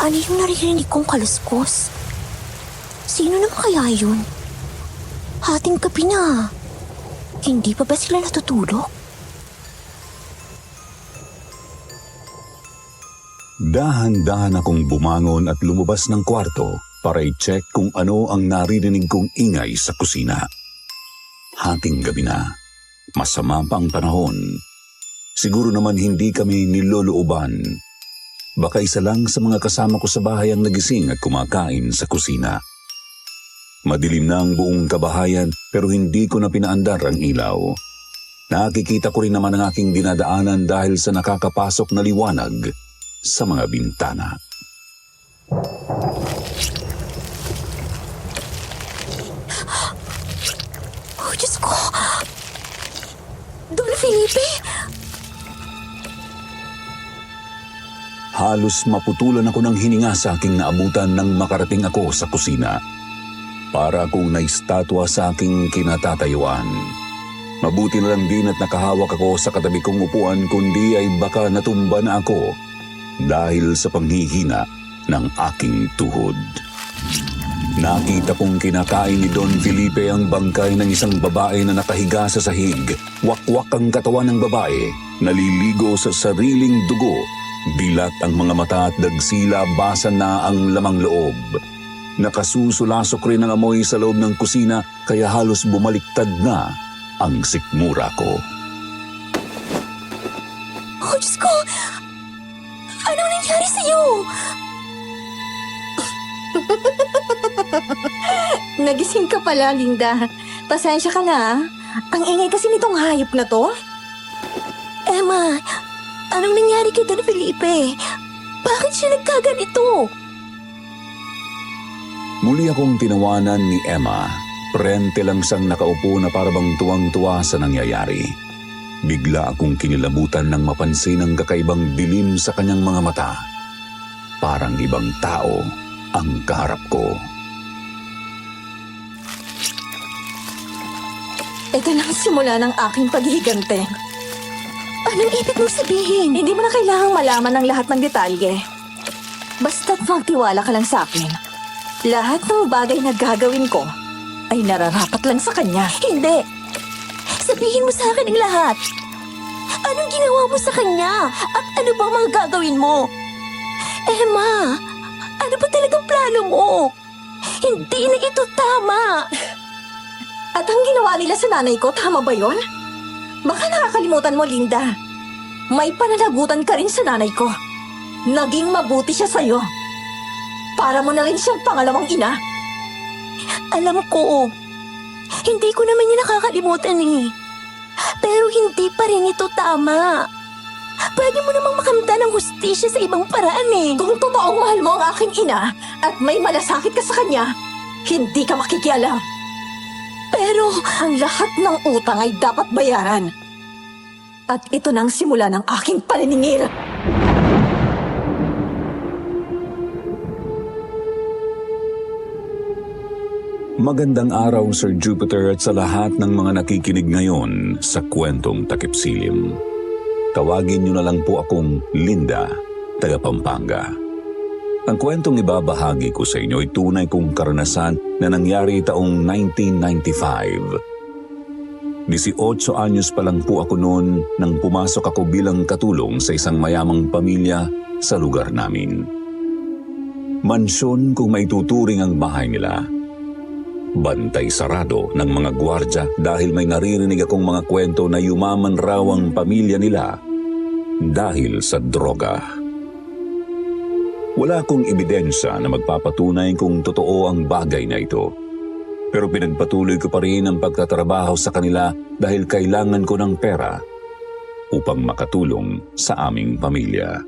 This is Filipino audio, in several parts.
Ano yung naririnig kong kaluskos? Sino naman kaya yun? Hating gabi na. Hindi pa ba sila natutulog? Dahan-dahan akong bumangon at lumabas ng kwarto para i-check kung ano ang naririnig kong ingay sa kusina. Hating gabi na. Masama pa ang panahon. Siguro naman hindi kami nilolooban. Baka isa lang sa mga kasama ko sa bahay ang nagising at kumakain sa kusina. Madilim na ang buong kabahayan pero hindi ko na pinaandar ang ilaw. Nakikita ko rin naman ang aking dinadaanan dahil sa nakakapasok na liwanag sa mga bintana. Oh, Diyos ko! Don Felipe! Halos maputulan ako ng hininga sa aking naabutan nang makarating ako sa kusina. Para akong naistatwa sa aking kinatatayuan. Mabuti na lang din at nakahawak ako sa katabi kong upuan kundi ay baka natumba na ako dahil sa panghihina ng aking tuhod. Nakita kong kinakain ni Don Felipe ang bangkay ng isang babae na nakahiga sa sahig. Wakwak ang katawan ng babae, naliligo sa sariling dugo. Dilat ang mga mata at dagsila, basa na ang lamang loob. Nakasusulasok rin ang amoy sa loob ng kusina kaya halos bumaliktad na ang sikmura ko. Oh, Diyos ko! Anong nangyari sa'yo? Nagising ka pala, Linda. Pasensya ka na. Ang ingay kasi nitong hayop na to. Emma, anong nangyari kay Don Felipe? Bakit siya nagkaganito? Muli akong tinawanan ni Emma. Prente lang siyang nakaupo na parabang tuwang-tuwa sa nangyayari. Bigla akong kinilabutan nang mapansin ang kakaibang dilim sa kanyang mga mata. Parang ibang tao ang kaharap ko. Ito na ang simula ng aking paghihigante. Anong ibig mong sabihin? Hindi mo na kailangang malaman ang lahat ng detalye. Basta't magtiwala ka lang sa akin. Lahat ng bagay na gagawin ko ay nararapat lang sa kanya. Hindi! Sabihin mo sa akin ang lahat. Anong ginawa mo sa kanya? At ano bang mga gagawin mo? Emma, ano ba talagang plano mo? Hindi na ito tama. At ang ginawa nila sa nanay ko, tama ba yon? Baka nakakalimutan mo, Linda. May pananagutan ka rin sa nanay ko. Naging mabuti siya sa'yo. Para mo na rin siyang pangalawang ina. Alam ko, hindi ko naman niya nakakalimutan eh. Pero hindi pa rin ito tama. Pwede mo namang makamta ng hustisya sa ibang paraan eh. Kung totoong mahal mo ang aking ina at may malasakit ka sa kanya, hindi ka makikialam. Pero ang lahat ng utang ay dapat bayaran. At ito na ang simula ng aking paniningil. Magandang araw, Sir Jupiter, at sa lahat ng mga nakikinig ngayon sa Kwentong Takip Silim. Tawagin niyo na lang po akong Linda, taga Pampanga. Ang kwentong ibabahagi ko sa inyo ay tunay kong karanasan na nangyari taong 1995. 18 anyos pa lang po ako noon nang pumasok ako bilang katulong sa isang mayamang pamilya sa lugar namin. Mansyon kung maituturing ang bahay nila. Bantay sarado ng mga gwardya dahil may naririnig akong mga kwento na yumaman raw ang pamilya nila dahil sa droga. Wala akong ebidensya na magpapatunay kung totoo ang bagay na ito. Pero pinagpatuloy ko pa rin ang pagtatrabaho sa kanila dahil kailangan ko ng pera upang makatulong sa aming pamilya.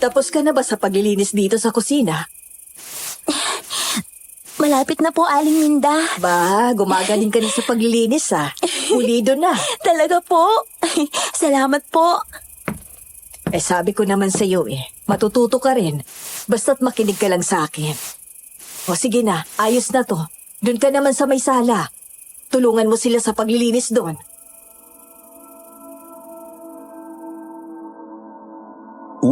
Tapos ka na ba sa paglilinis dito sa kusina? Malapit na po, Aling Minda. Ba, gumagaling ka na sa paglilinis ah. Pulido na. Talaga po? Salamat po. Eh sabi ko naman sa iyo matututo ka rin. Basta't makinig ka lang sa akin. O sige na, ayos na to. Doon ka naman sa may sala. Tulungan mo sila sa paglilinis doon.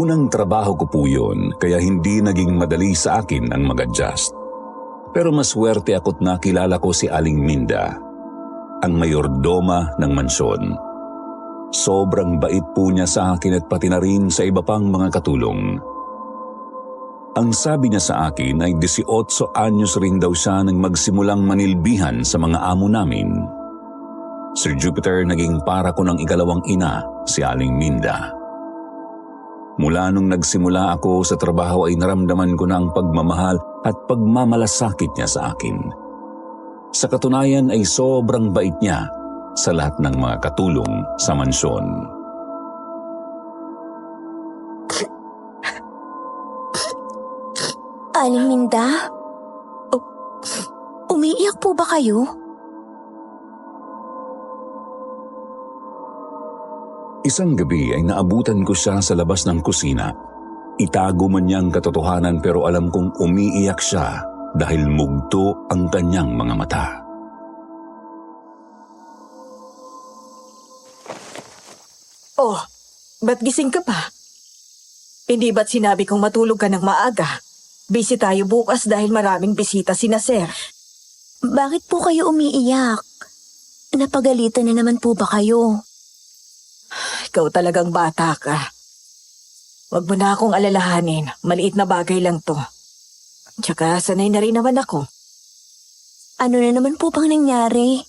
Unang trabaho ko po yun, kaya hindi naging madali sa akin ang mag-adjust. Pero maswerte ako't nakilala ko si Aling Minda, ang mayordoma ng mansyon. Sobrang bait po niya sa akin at pati na rin sa iba pang mga katulong. Ang sabi niya sa akin ay 18 anyos rin daw siya nang magsimulang manilbihan sa mga amo namin. Sir Jupiter, naging para ko ng ikalawang ina si Aling Minda. Mula nung nagsimula ako sa trabaho ay naramdaman ko na ang pagmamahal at pagmamalasakit niya sa akin. Sa katunayan ay sobrang bait niya sa lahat ng mga katulong sa mansyon. Aling Minda? Umiiyak po ba kayo? Isang gabi ay naabutan ko siya sa labas ng kusina. Itago man niya ang katotohanan pero alam kong umiiyak siya dahil mugto ang kanyang mga mata. Oh, ba't gising ka pa? Hindi ba't sinabi kong matulog ka ng maaga? Busy tayo bukas dahil maraming bisita sina Sir. Bakit po kayo umiiyak? Napagalitan na naman po ba kayo? Ikaw talagang bata ka. Huwag mo na akong alalahanin. Maliit na bagay lang to. Tsaka sanay na rin naman ako. Ano na naman po bang nangyari?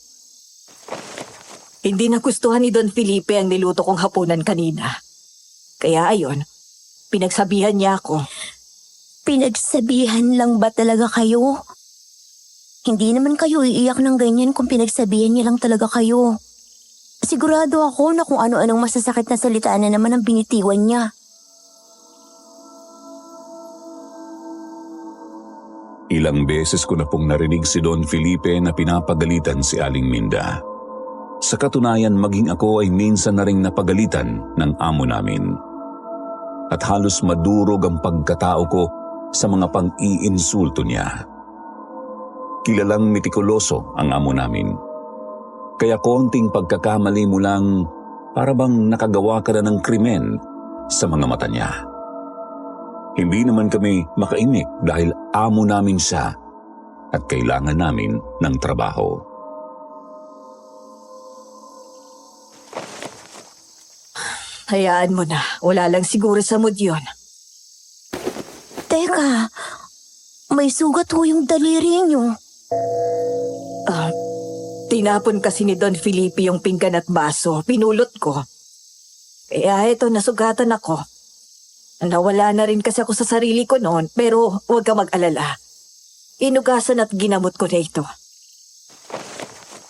Hindi nagustuhan ni Don Felipe ang niluto kong hapunan kanina. Kaya ayon, pinagsabihan niya ako. Pinagsabihan lang ba talaga kayo? Hindi naman kayo iiyak ng ganyan kung pinagsabihan niya lang talaga kayo. Sigurado ako na kung ano-anong masasakit na salita na naman ang binitiwan niya. Ilang beses ko na pong narinig si Don Felipe na pinapagalitan si Aling Minda. Sa katunayan, maging ako ay minsan na ring napagalitan ng amo namin. At halos madurog ang pagkatao ko sa mga pang-iinsulto niya. Kilalang mitikuloso ang amo namin. Kaya konting pagkakamali mo lang para bang nakagawa ka na ng krimen sa mga mata niya. Hindi naman kami makaimik dahil amo namin siya at kailangan namin ng trabaho. Hayaan mo na. Wala lang siguro sa mood yun. Teka, may sugat ho yung daliri niyo. Tinapon kasi ni Don Felipe yung pinggan at baso. Pinulot ko. Kaya eto, nasugatan ako. Nawala na rin kasi ako sa sarili ko noon, pero huwag ka mag-alala. Inugasan at ginamot ko na ito.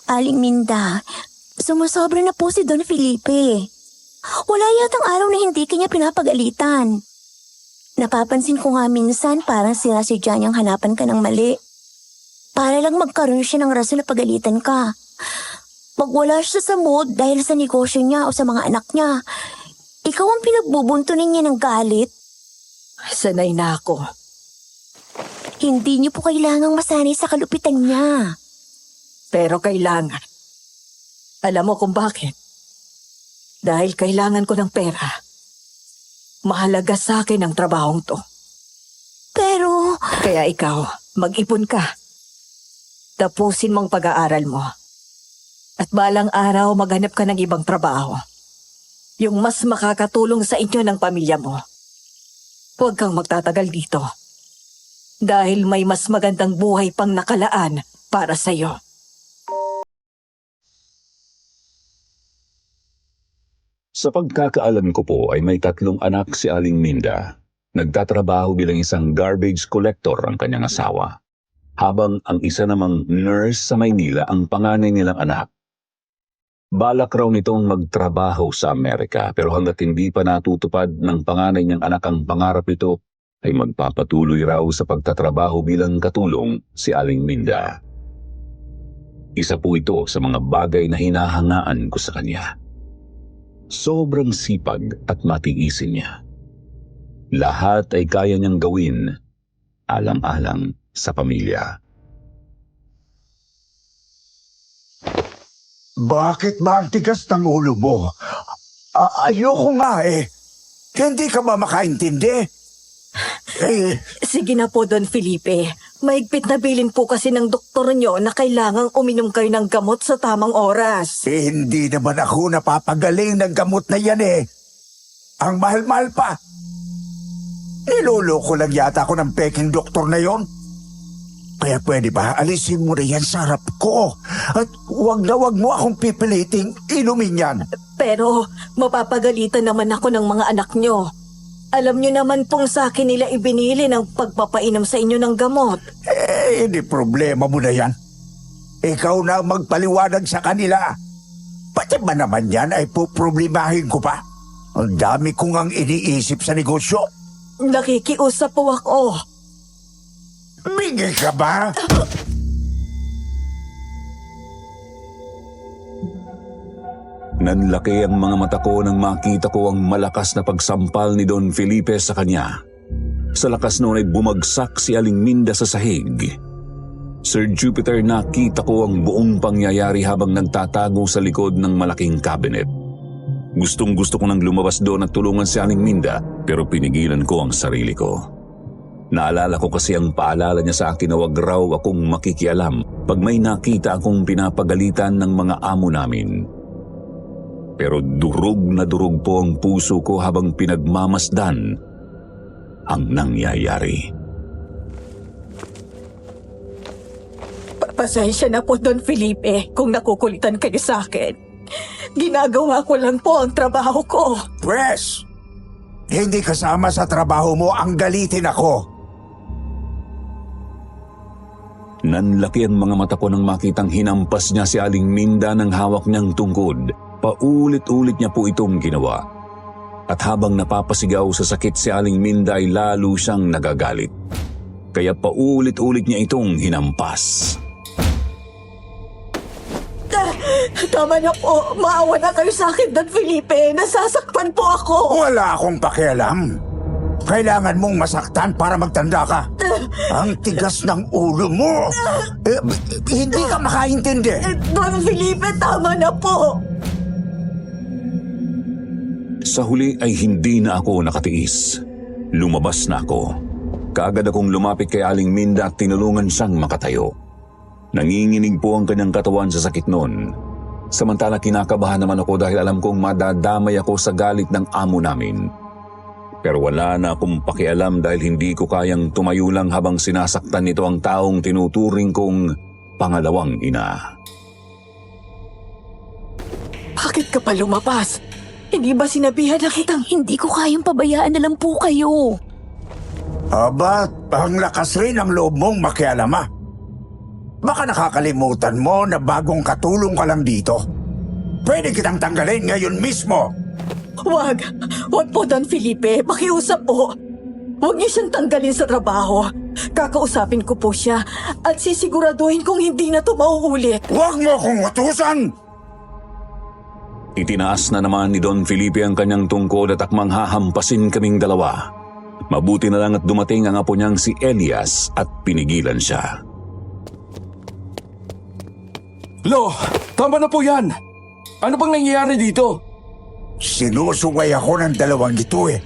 Aling Minda, sumusobra na po si Don Felipe. Wala yatang araw na hindi kanya pinapagalitan. Napapansin ko nga minsan parang sinasadya niyang hanapan ka ng mali. Para lang magkaroon siya ng rason na pagalitan ka. Pag wala siya sa mood dahil sa negosyo niya o sa mga anak niya, ikaw ang pinagbubuntunin niya ng galit. Sanay na ako. Hindi niyo po kailangang masanay sa kalupitan niya. Pero kailangan. Alam mo kung bakit? Dahil kailangan ko ng pera. Mahalaga sa akin ang trabahong to. Pero... Kaya ikaw, mag-ipon ka. Tapusin mong pag-aaral mo. At balang araw maghanap ka ng ibang trabaho. Yung mas makakatulong sa inyo ng pamilya mo. Huwag kang magtatagal dito. Dahil may mas magandang buhay pang nakalaan para sa'yo. Sa pagkakaalam ko po ay may 3 anak si Aling Minda. Nagtatrabaho bilang isang garbage collector ang kanyang asawa. Habang ang isa namang nurse sa Maynila ang panganay nilang anak. Balak raw nitong magtrabaho sa Amerika pero hanggat hindi pa natutupad ng panganay niyang anak ang pangarap nito ay magpapatuloy raw sa pagtatrabaho bilang katulong si Aling Minda. Isa po ito sa mga bagay na hinahangaan ko sa kanya. Sobrang sipag at matiisin niya. Lahat ay kaya niyang gawin alang-alang sa pamilya. Bakit ba ang tigas ng ulo mo? Ayoko nga eh. Hindi ka ba makaintindi? Sige na po, Don Felipe. Mahigpit na bilin po kasi ng doktor nyo na kailangang uminom kayo ng gamot sa tamang oras. Hindi naman ako napapagaling ng gamot na yan eh. Ang mahal-mahal pa. Niloloko lang yata ako ng peking doktor na yon. Kaya pwede ba alisin mo na yan sa harap ko? At wag mo akong pipiliting inumin yan. Pero mapapagalitan naman ako ng mga anak nyo. Alam nyo naman pong sa akin nila ibinili ng pagpapainom sa inyo ng gamot. Hindi problema mo na yan. Ikaw na magpaliwanag sa kanila. Pati ba naman yan ay poproblemahin ko pa? Ang dami kong ang iniisip sa negosyo. Nakikiusap po ako. Bigay ka ba? Nanlaki ang mga mata ko nang makita ko ang malakas na pagsampal ni Don Felipe sa kanya. Sa lakas noon ay bumagsak si Aling Minda sa sahig. Sir Jupiter, nakita ko ang buong pangyayari habang nagtatago sa likod ng malaking cabinet. Gustong-gusto ko nang lumabas doon at tulungan si Aling Minda pero pinigilan ko ang sarili ko. Naalala ko kasi ang paalala niya sa akin na wag raw akong makikialam pag may nakita akong pinapagalitan ng mga amo namin. Pero durog na durog po ang puso ko habang pinagmamasdan ang nangyayari. Pasensya na po, Don Felipe, kung nakukulitan kayo sa akin. Ginagawa ko lang po ang trabaho ko. Pwes, hindi kasama sa trabaho mo ang galitin ako. Nanlaki ang mga mata ko nang makitang hinampas niya si Aling Minda ng hawak niyang tungkod. Paulit-ulit niya po itong ginawa. At habang napapasigaw sa sakit si Aling Minda ay lalo siyang nagagalit. Kaya paulit-ulit niya itong hinampas. Tama na po. Maawa na kayo sa akin, Don Felipe. Nasasaktan po ako. Wala akong pakialam. Kailangan mong masaktan para magtanda ka. Ang tigas ng ulo mo. Hindi ka makaintindi. Don Felipe, tama na po. Sa huli ay hindi na ako nakatiis. Lumabas na ako. Kaagad akong lumapit kay Aling Minda at tinulungan siyang makatayo. Nanginginig po ang kanyang katawan sa sakit noon. Samantala kinakabahan naman ako dahil alam kong madadamay ako sa galit ng amo namin. Pero wala na akong pakialam dahil hindi ko kayang tumayo lang habang sinasaktan nito ang taong tinuturing kong pangalawang ina. Bakit ka pa lumabas? Hindi ba sinabihan na kitang... Hindi ko kayang pabayaan na lang po kayo. Aba, ang lakas rin ang loob mong makialama. Baka nakakalimutan mo na bagong katulong ka lang dito. Pwede kitang tanggalin ngayon mismo. Wag po, Don Felipe. Pakiusap po. Huwag niyo siyang tanggalin sa trabaho. Kakausapin ko po siya at sisiguraduhin kung hindi na ito mauulit. Huwag mo akong utusan! Itinaas na naman ni Don Felipe ang kanyang tungkod at akmang hahampasin kaming dalawa. Mabuti na lang at dumating ang apo niyang si Elias at pinigilan siya. Lo, tama na po yan. Ano bang nangyayari dito? Sinusungay ako ng dalawang ito eh.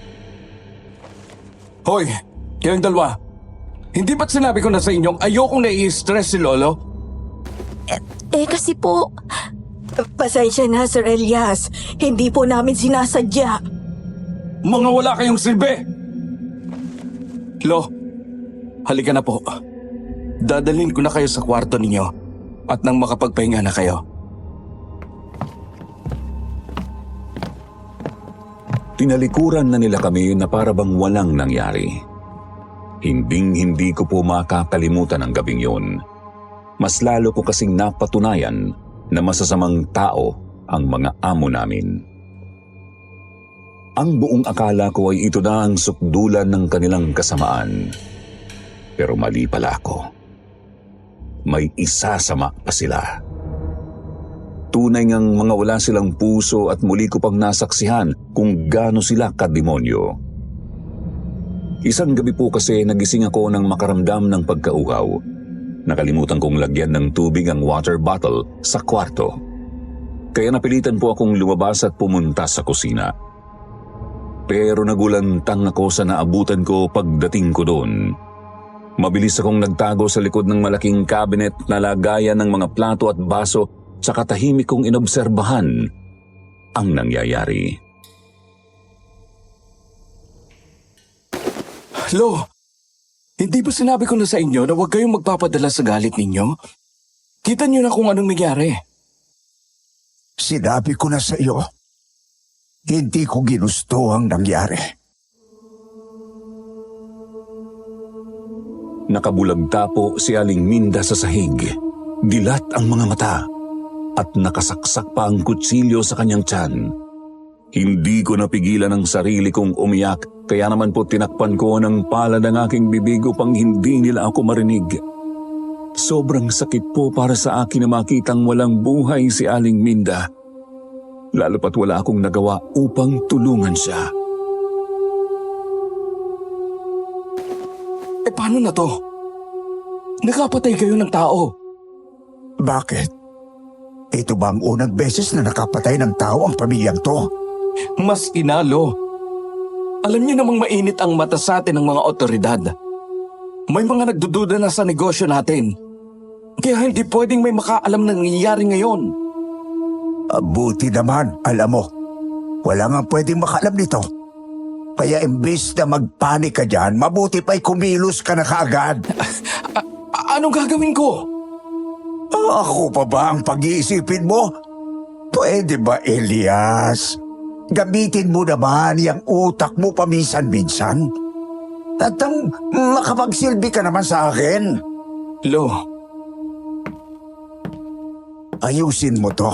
Hoy, kayong dalawa. Hindi ba't sinabi ko na sa inyong ayokong nai-stress si Lolo? Kasi po, Pasensya na, Sir Elias. Hindi po namin sinasadya. Mga wala kayong silbi! Lo, halika na po. Dadalhin ko na kayo sa kwarto ninyo at nang makapagpahinga na kayo. Tinalikuran na nila kami na para bang walang nangyari. Hinding-hindi ko po makakalimutan ang gabing yun. Mas lalo ko kasing napatunayan na masasamang tao ang mga amo namin. Ang buong akala ko ay ito na ang sukdulan ng kanilang kasamaan. Pero mali pala ako. May isasama pa sila. Tunay ngang mga wala silang puso at muli ko pang nasaksihan kung gaano sila kademonyo. Isang gabi po kasi nagising ako nang makaramdam ng pagkauhaw. Nakalimutan kong lagyan ng tubig ang water bottle sa kwarto. Kaya napilitan po akong lumabas at pumunta sa kusina. pero nagulantang ako sa naabutan ko pagdating ko doon. Mabilis akong nagtago sa likod ng malaking cabinet na lagayan ng mga plato at baso sa katahimik kong inobserbahan ang nangyayari. Lo, hindi ba sinabi ko na sa inyo na huwag kayong magpapadala sa galit ninyo? Kita niyo na kung anong nangyari. Sinabi ko na sa iyo, hindi ko ginusto ang nangyari. Nakabulagta po si Aling Minda sa sahig. Dilat ang mga mata at nakasaksak pa ang kutsilyo sa kanyang tiyan. Hindi ko napigilan ang sarili kong umiyak, kaya naman po tinakpan ko ng palad ang aking bibig upang hindi nila ako marinig. Sobrang sakit po para sa akin na makitang walang buhay si Aling Minda. Lalo pat wala akong nagawa upang tulungan siya. Paano na to? Nakapatay kayo ng tao. Bakit? Ito ba ang unang beses na nakapatay ng tao ang pamilyang to? Mas inalo. Alam niyo namang mainit ang mata sa atin ng mga otoridad. May mga nagdududa na sa negosyo natin. Kaya hindi pwedeng may makaalam na nangyayari ngayon. Buti naman, alam mo. Wala nga pwedeng makaalam nito. Kaya imbis na magpanik ka dyan, mabuti pa'y kumilos ka na kaagad. Anong gagawin ko? Ako pa ba ang pag-iisipin mo? Pwede ba, Elias? Gamitin mo naman yung utak mo paminsan-minsan. At ang makapagsilbi ka naman sa akin. Lo, Ayusin mo to.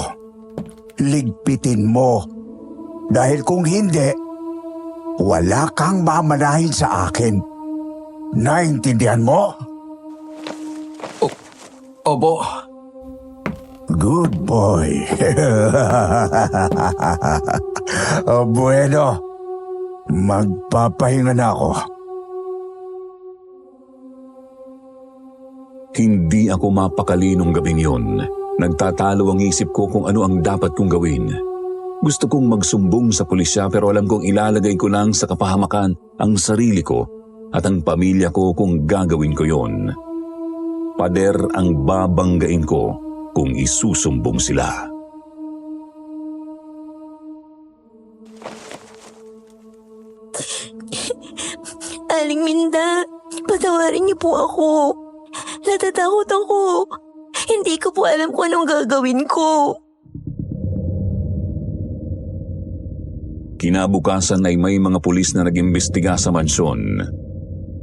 Ligpitin mo. Dahil kung hindi, wala kang mamanahin sa akin. Naintindihan mo? obo. Good boy. Bueno, magpapahinga na ako. Hindi ako mapakali nung gabing yun. Nagtatalo ang isip ko kung ano ang dapat kong gawin. Gusto kong magsumbong sa pulisya pero alam kong ilalagay ko lang sa kapahamakan ang sarili ko at ang pamilya ko kung gagawin ko yon. Pader ang babanggain ko kung isusumbong sila. Aling Minda, patawarin niyo po ako. Natatakot ako. Hindi ko po alam kung anong gagawin ko. Kinabukasan ay may mga pulis na nag-imbestiga sa mansyon.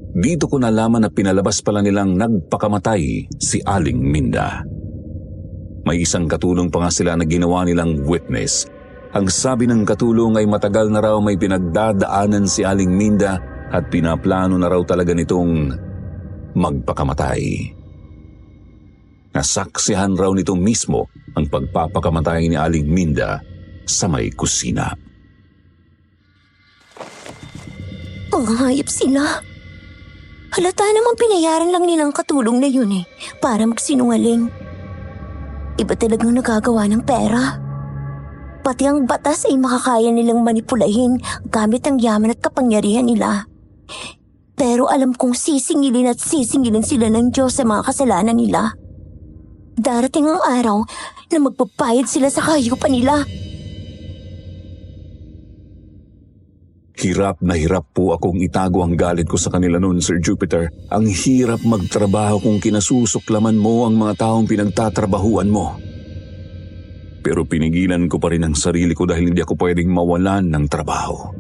Dito ko nalaman na pinalabas pala nilang nagpakamatay si Aling Minda. May isang katulong pa nga sila na ginawa nilang witness. Ang sabi ng katulong ay matagal na raw may pinagdadaanan si Aling Minda at pinaplano na raw talaga nitong magpakamatay. Nasaksihan raw nito mismo ang pagpapakamatay ni Aling Minda sa may kusina. Ang hayop sila. Halata namang pinayaran lang nilang katulong na yun para magsinungaling. Iba talagang nagagawa ng pera. Pati ang batas ay makakaya nilang manipulahin gamit ang yaman at kapangyarihan nila. Pero alam kong sisingilin at sisingilin sila ng Diyos sa mga kasalanan nila. Darating ang araw na magpapayad sila sa kahayupan nila. Hirap na hirap po akong itago ang galit ko sa kanila noon, Sir Jupiter. Ang hirap magtrabaho kung kinasusuklaman mo ang mga taong pinagtatrabahuan mo. Pero pinigilan ko pa rin ang sarili ko dahil hindi ako pwedeng mawalan ng trabaho.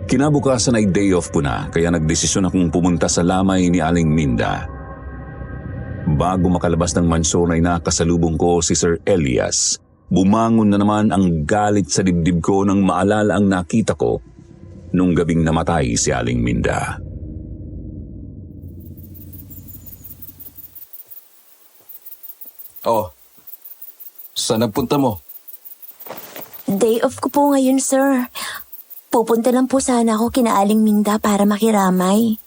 Kinabukasan ay day off ko na, kaya nagdesisyon akong pumunta sa lamay ni Aling Minda. Bago makalabas ng mansyon ay nakasalubong ko si Sir Elias. Bumangon na naman ang galit sa dibdib ko nang maalala ang nakita ko nung gabing namatay si Aling Minda. Oh, saan nagpunta mo? Day off ko po ngayon, sir. Pupunta lang po sana ako kina Aling Minda para makiramay.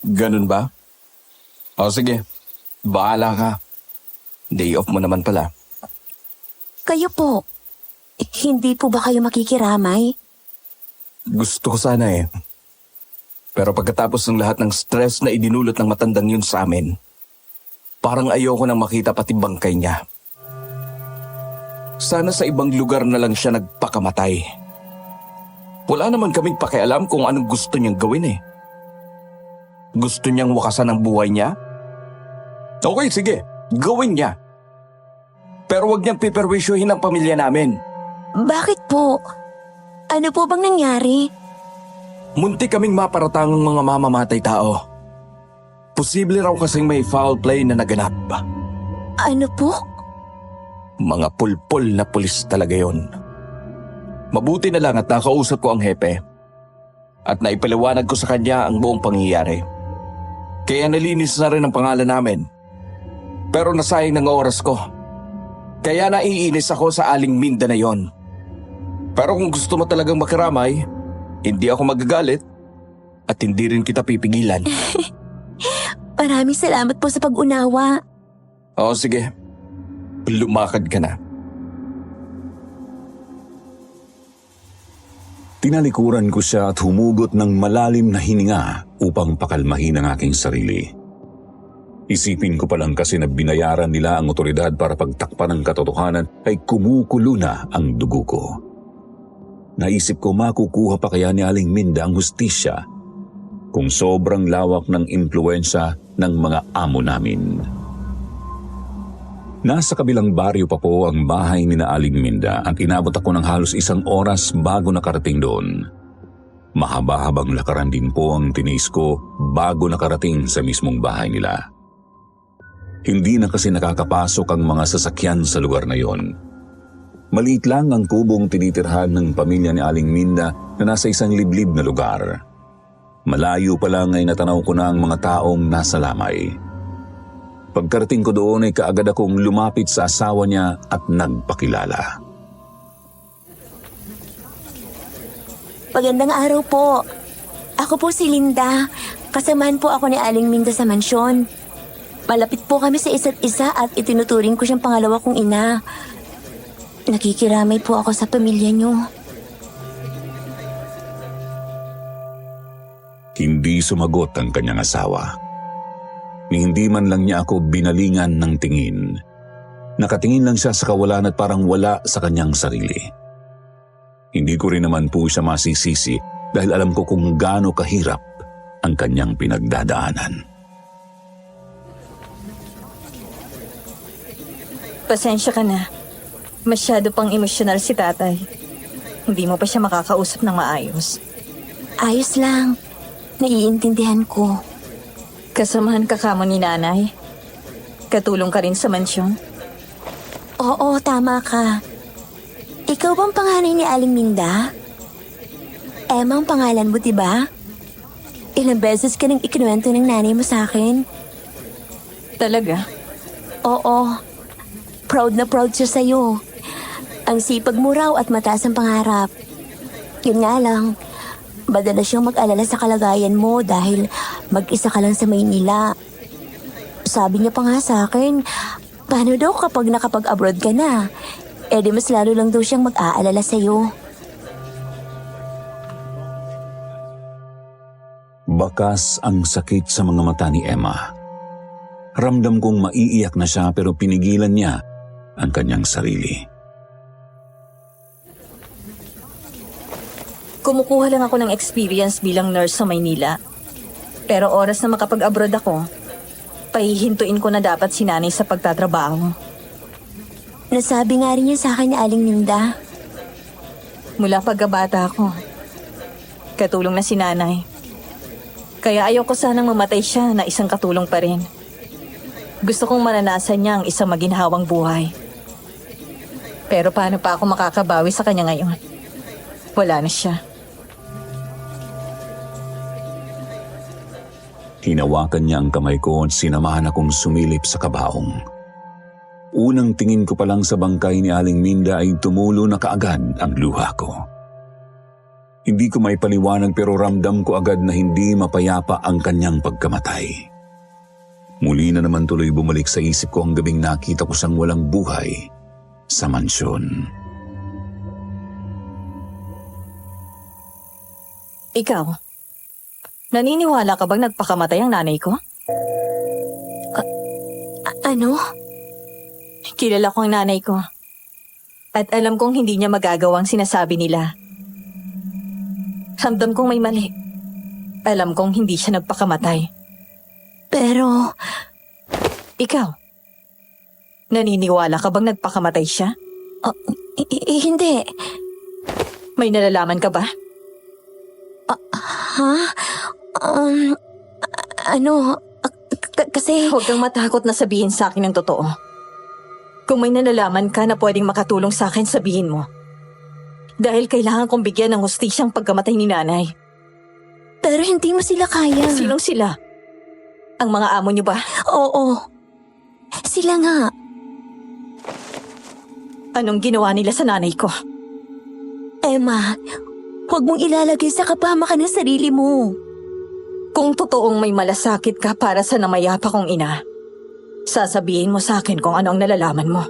Ganun ba? O sige, bahala ka. Day off mo naman pala. Kayo po, hindi po ba kayo makikiramay? Gusto ko sana eh. Pero pagkatapos ng lahat ng stress na idinulot ng matandang yun sa amin, parang ayoko nang makita pati bangkay niya. Sana sa ibang lugar na lang siya nagpakamatay. Wala naman kaming pakialam kung anong gusto niyang gawin eh. Gusto niyang wakasan ang buhay niya? Okay, sige. Gawin niya. Pero wag niyang piperwisyohin ang pamilya namin. Bakit po? Ano po bang nangyari? Munti kaming maparatangang mga mamamatay tao. Posible raw kasing may foul play na naganap. Ano po? Mga pulpol na pulis talaga yon. Mabuti na lang at nakausap ko ang hepe. At naipaliwanag ko sa kanya ang buong pangyayari. Kaya nalinis na rin ang pangalan namin. Pero nasayang ng oras ko. Kaya naiinis ako sa Aling Minda na yon. Pero kung gusto mo talagang makiramay, hindi ako magagalit at hindi rin kita pipigilan. Maraming salamat po sa pag-unawa. Oo, sige. Lumakad ka na. Tinalikuran ko siya at humugot ng malalim na hininga upang pakalmahin ang aking sarili. Isipin ko pa lang kasi na binayaran nila ang otoridad para pagtakpan ng katotohanan ay kumukulo na ang dugo ko. Naisip ko makukuha pa kaya ni Aling Minda ang hustisya kung sobrang lawak ng impluwensya ng mga amo namin. Nasa kabilang baryo pa po ang bahay ni na Aling Minda at inabot ako ng halos 1 oras bago nakarating doon. Mahaba-habang lakaran din po ang tiniis ko bago nakarating sa mismong bahay nila. Hindi na kasi nakakapasok ang mga sasakyan sa lugar na yon. Maliit lang ang kubong tinitirhan ng pamilya ni Aling Minda na nasa isang liblib na lugar. Malayo pa lang ay natanaw ko na ang mga taong nasa lamay. Pagkarating ko doon ay kaagad akong lumapit sa asawa niya at nagpakilala. Magandang araw po. Ako po si Linda. Kasamahan po ako ni Aling Minda sa mansyon. Malapit po kami sa isa't isa at itinuturing ko siyang pangalawa kong ina. Nakikiramay po ako sa pamilya niyo. Hindi sumagot ang kanyang asawa. Ni hindi man lang niya ako binalingan ng tingin. Nakatingin lang siya sa kawalan at parang wala sa kanyang sarili. Hindi ko rin naman po siya masisisi dahil alam ko kung gaano kahirap ang kanyang pinagdadaanan. Pasensya ka na. Masyado pang emosyonal si tatay. Hindi mo pa siya makakausap ng maayos. Ayos lang. Naiintindihan ko. Kasamahan ka kamo ni nanay. Katulong ka rin sa mansyon. Oo, tama ka. Ikaw bang panganay ni Aling Minda? Emma ang pangalan mo, diba? Ilang beses ka nang ikinuwento ng nanay mo sa akin. Talaga? Oo. Proud na proud siya sa'yo. Ang sipag mo raw at mataas ang pangarap. Yun nga lang, madalas siyang mag-alala sa kalagayan mo dahil mag-isa ka lang sa Maynila. Sabi niya pa nga sa akin, paano daw kapag nakapag-abroad ka na? Eh di mas lalo lang daw siyang mag-aalala sa'yo. Bakas ang sakit sa mga mata ni Emma. Ramdam kong maiiyak na siya pero pinigilan niya ang kanyang sarili. Kumukuha lang ako ng experience bilang nurse sa Maynila. Pero oras na makapag-abroad ako, pahihintuin ko na dapat si nanay sa pagtatrabaho. Nasabi nga rin niya sa akin ni Aling Minda. Mula pagkabata ako, katulong na si nanay. Kaya ayaw ko sanang mamatay siya na isang katulong pa rin. Gusto kong maranasan niya ang isang maginhawang buhay. Pero paano pa ako makakabawi sa kanya ngayon? Wala na siya. Hinawakan niya ang kamay ko at sinamahan akong sumilip sa kabaong. Unang tingin ko pa lang sa bangkay ni Aling Minda ay tumulo na kaagad ang luha ko. Hindi ko may paliwanag pero ramdam ko agad na hindi mapayapa ang kanyang pagkamatay. Muli na naman tuloy bumalik sa isip ko ang gabing nakita ko siyang walang buhay sa mansyon. Ikaw, naniniwala ka bang nagpakamatay ang nanay ko? Ano? Kilala ko ang nanay ko. At alam kong hindi niya magagawa ang sinasabi nila. Ramdam kong may mali. Alam kong hindi siya nagpakamatay. Pero, Ikaw, naniniwala ka bang nagpakamatay siya? hindi. May nalalaman ka ba? Ha? Ano? Kasi... Huwag kang matakot na sabihin sa akin ang totoo. Kung may nalalaman ka na pwedeng makatulong sa akin, sabihin mo. Dahil kailangan kong bigyan ng hustisyang pagkamatay ni nanay. Pero hindi mo sila kaya. Sinong sila? Ang mga amo niyo ba? Oo. Sila nga. Anong ginawa nila sa nanay ko? Emma, huwag mong ilalagay sa kapahamakan ng sarili mo. Kung totoong may malasakit ka para sa namayapa kong ina, sasabihin mo sa akin kung ano ang nalalaman mo.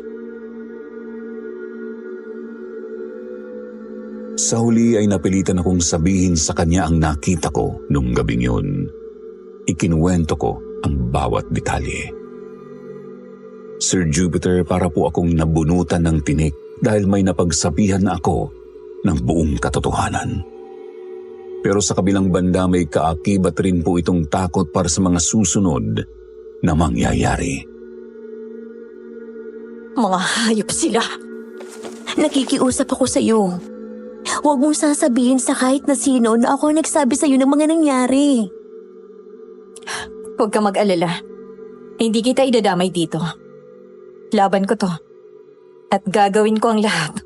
Sa huli ay napilitan akong sabihin sa kanya ang nakita ko nung gabing yun. Ikinuwento ko ang bawat detalye. Sir Jupiter, para po akong nabunutan ng tinik dahil may napagsabihan na ako ng buong katotohanan. Pero sa kabilang banda may kaakibat rin po itong takot para sa mga susunod na mangyayari. Mga hayop sila! Nakikiusap ako sa iyo. Huwag mong sasabihin sa kahit na sino na ako nagsabi sa iyo ng mga nangyari. Huwag ka mag-alala. Hindi kita idadamay dito. Laban ko to. At gagawin ko ang lahat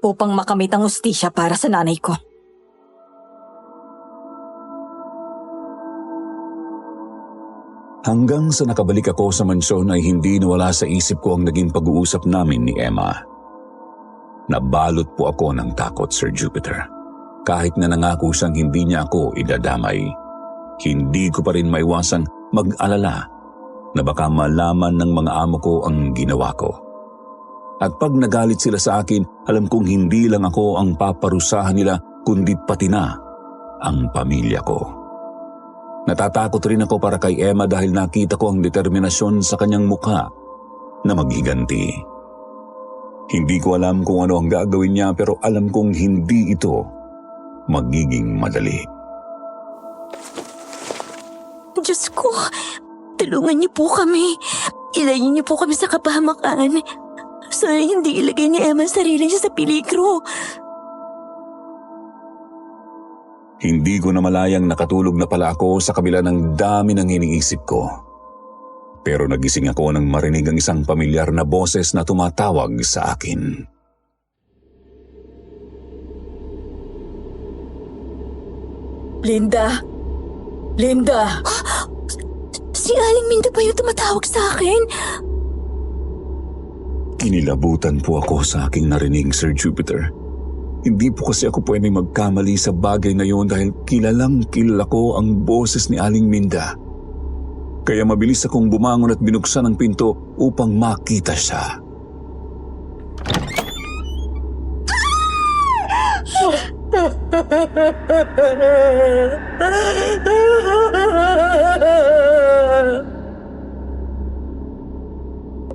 upang makamit ang hustisya para sa nanay ko. Hanggang sa nakabalik ako sa mansyon ay hindi nawala sa isip ko ang naging pag-uusap namin ni Emma. Nabalot po ako ng takot, Sir Jupiter. Kahit na nangako siyang hindi niya ako idadamay, hindi ko pa rin maiwasang mag-alala na baka malaman ng mga amo ko ang ginawa ko. At pag nagalit sila sa akin, alam kong hindi lang ako ang paparusahan nila kundi pati na ang pamilya ko. Natatakot rin ako para kay Emma dahil nakita ko ang determinasyon sa kanyang mukha na maghiganti. Hindi ko alam kung ano ang gagawin niya pero alam kong hindi ito magiging madali. Diyos ko, tulungan niyo po kami. Ilayin niyo po kami sa kapahamakan. Sana hindi ilagay ni Emma ang sarili niya sa peligro. Hindi ko na malayang nakatulog na pala ako sa kabila ng dami ng iniisip ko. Pero nagising ako nang marinig ang isang pamilyar na boses na tumatawag sa akin. Linda! Linda! Si Aling Minda pa yung tumatawag sa akin. Kinilabutan po ako sa aking narinig, Sir Jupiter. Hindi po kasi ako pwedeng magkamali sa bagay na yun dahil kilalang kilala ko ang boses ni Aling Minda. Kaya mabilis akong bumangon at binuksan ang pinto upang makita siya.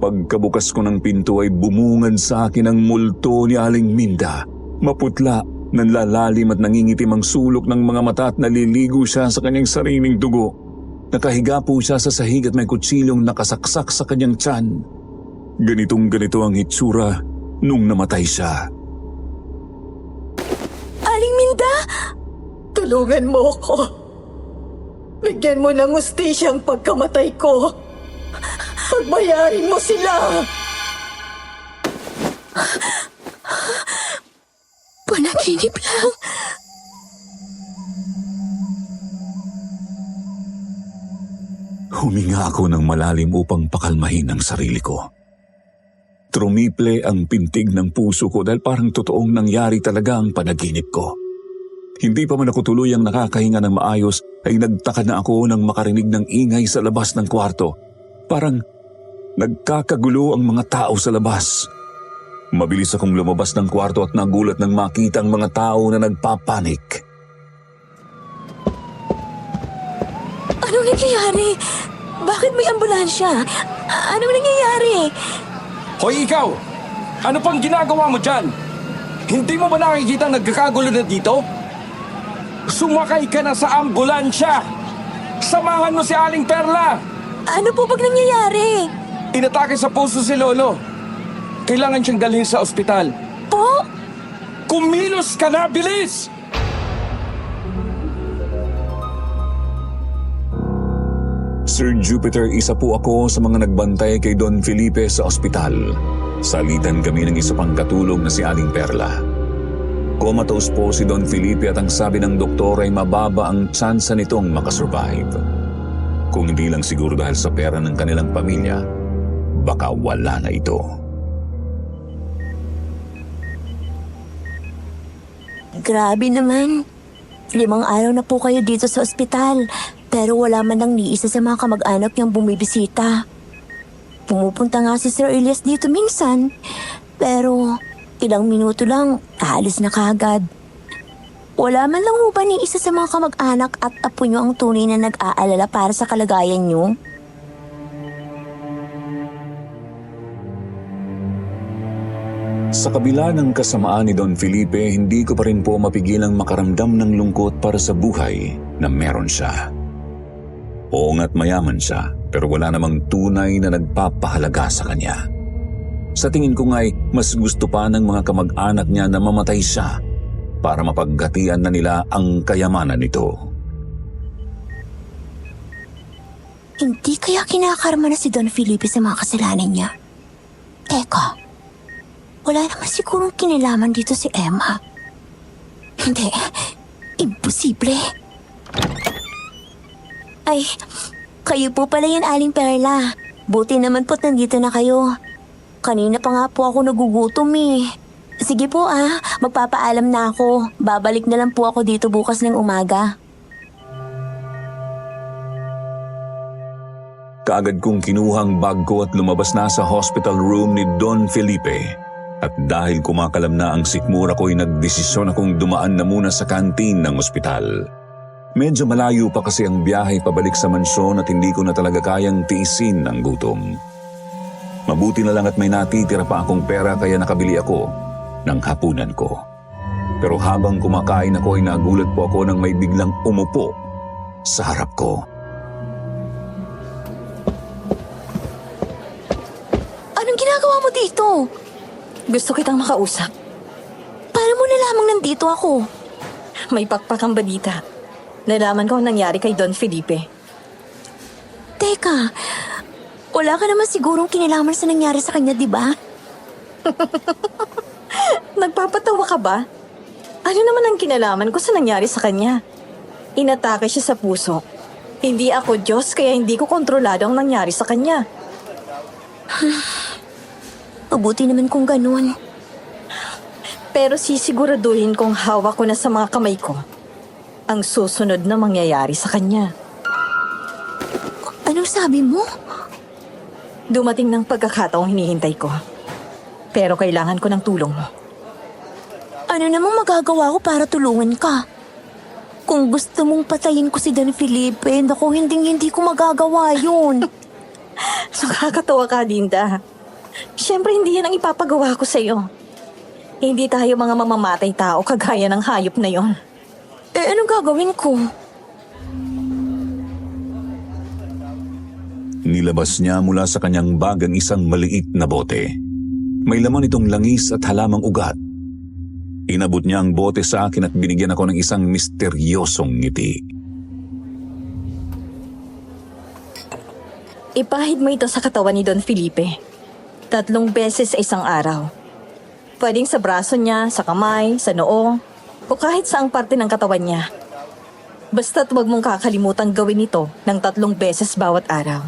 Pagkabukas ko ng pinto ay bumungad sa akin ang multo ni Aling Minda. Maputla, nanlalalim at nangingitim ang sulok ng mga mata at naliligo siya sa kanyang sariling dugo. Nakahiga po siya sa sahig at may kutsilong nakasaksak sa kanyang tiyan. Ganitong-ganito ang hitsura nung namatay siya. Aling Minda! Tulungan mo ako. Bigyan mo ng hustisya ang pagkamatay ko. Pagbayarin mo sila! Panaginip lang. Huminga ako ng malalim upang pakalmahin ang sarili ko. Trumiple ang pintig ng puso ko dahil parang totoong nangyari talaga ang panaginip ko. Hindi pa man ako tuluyang nakakahinga ng maayos ay nagtaka na ako nang makarinig ng ingay sa labas ng kwarto. Parang nagkakagulo ang mga tao sa labas. Mabilis akong lumabas ng kwarto at nagulat nang makita ang mga tao na nagpapanik. Anong nangyayari? Bakit may ambulansya? Anong nangyayari? Hoy ikaw! Ano pang ginagawa mo dyan? Hindi mo ba nakikita nagkakagulo na dito? Sumakay ka na sa ambulansya! Samahan mo si Aling Perla! Ano po bang nangyayari? Inatake sa puso si Lolo. Kailangan siyang dalhin sa ospital. Po? Kumilos ka na, bilis! Sir Jupiter, isa po ako sa mga nagbantay kay Don Felipe sa ospital. Salitan kami ng isa pang katulong na si Aling Perla. Comatose po si Don Felipe at ang sabi ng doktor ay mababa ang tsansa nitong makasurvive. Kung hindi lang siguro dahil sa pera ng kanilang pamilya, baka wala na ito. Grabe naman. 5 araw na po kayo dito sa ospital, pero wala man lang ni isa sa mga kamag-anak niyang bumibisita. Pumupunta nga si Sir Elias dito minsan, pero ilang minuto lang, aalis na kaagad. Wala man lang ho ba ni isa sa mga kamag-anak at apo niyo ang tunay na nag-aalala para sa kalagayan niyo? Sa kabila ng kasamaan ni Don Felipe, hindi ko pa rin po mapigilang makaramdam ng lungkot para sa buhay na meron siya. Oo nga't mayaman siya, pero wala namang tunay na nagpapahalaga sa kanya. Sa tingin ko nga'y mas gusto pa ng mga kamag-anak niya na mamatay siya para mapaghatian na nila ang kayamanan nito. Hindi kaya kinakarma na si Don Felipe sa mga kasalanan niya? Teka, wala naman sigurong kinalaman dito si Emma. Hindi, imposible. Ay, kayo po pala yan, Aling Perla. Buti naman po't nandito na kayo. Kanina pa nga po ako nagugutom eh. Sige po magpapaalam na ako. Babalik na lang po ako dito bukas ng umaga. Kaagad kong kinuha ang bag ko at lumabas na sa hospital room ni Don Felipe. At dahil kumakalam na ang sikmura ko'y nagdesisyon akong dumaan na muna sa kantin ng ospital. Medyo malayo pa kasi ang biyahe pabalik sa mansyon at hindi ko na talaga kayang tiisin ang gutom. Mabuti na lang at may natitira pa akong pera kaya nakabili ako ng hapunan ko. Pero habang kumakain ako ay nagulat po ako nang may biglang umupo sa harap ko. Anong ginagawa mo dito? Gusto kitang makausap. Paano mo nalamang nandito ako? May pakpakang balita. Nalaman ko ang nangyari kay Don Felipe. Teka, wala ka naman sigurong kinalaman sa nangyari sa kanya, di ba? Nagpapatawa ka ba? Ano naman ang kinalaman ko sa nangyari sa kanya? Inatake siya sa puso. Hindi ako Diyos kaya hindi ko kontrolado ang nangyari sa kanya. Mabuti naman kung ganun. Pero sisiguraduhin kong hawak ko na sa mga kamay ko ang susunod na mangyayari sa kanya. Anong sabi mo? Dumating ng pagkakataong hinihintay ko. Pero kailangan ko ng tulong mo. Ano namang magagawa ko para tulungan ka? Kung gusto mong patayin ko si Don Felipe, naku, hindi ko magagawa yun. Nakakatawa ka, Linda. Siyempre, hindi yan ang ipapagawa ko sa'yo. Hindi tayo mga mamamatay tao kagaya ng hayop na yon. Anong gagawin ko? Nilabas niya mula sa kanyang bag ang isang maliit na bote. May laman itong langis at halamang ugat. Inabot niya ang bote sa akin at binigyan ako ng isang misteryosong ngiti. Ipahid mo ito sa katawan ni Don Felipe. 3 beses sa isang araw. Pwedeng sa braso niya, sa kamay, sa noo, o kahit saang parte ng katawan niya. Basta't huwag mong kakalimutan gawin ito ng 3 beses bawat araw.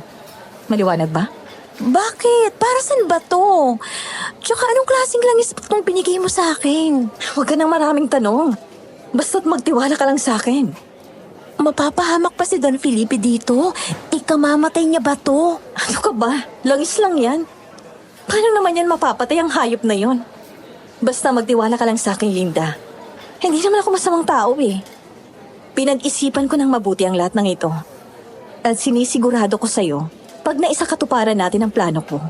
Maliwanag ba? Bakit? Para saan ba to? Tsaka anong klaseng langis itong binigay mo sa akin? Huwag ka ng maraming tanong. Basta't magtiwala ka lang sa akin. Mapapahamak pa si Don Felipe dito. Ikamamatay niya ba to? Ano ka ba? Langis lang yan. Paano naman yan mapapatay ang hayop na yon? Basta magtiwala ka lang sa akin, Linda. Hindi naman ako masamang tao eh. Pinag-isipan ko ng mabuti ang lahat ng ito. At sinisigurado ko sa'yo, pag naisakatuparan natin ang plano ko,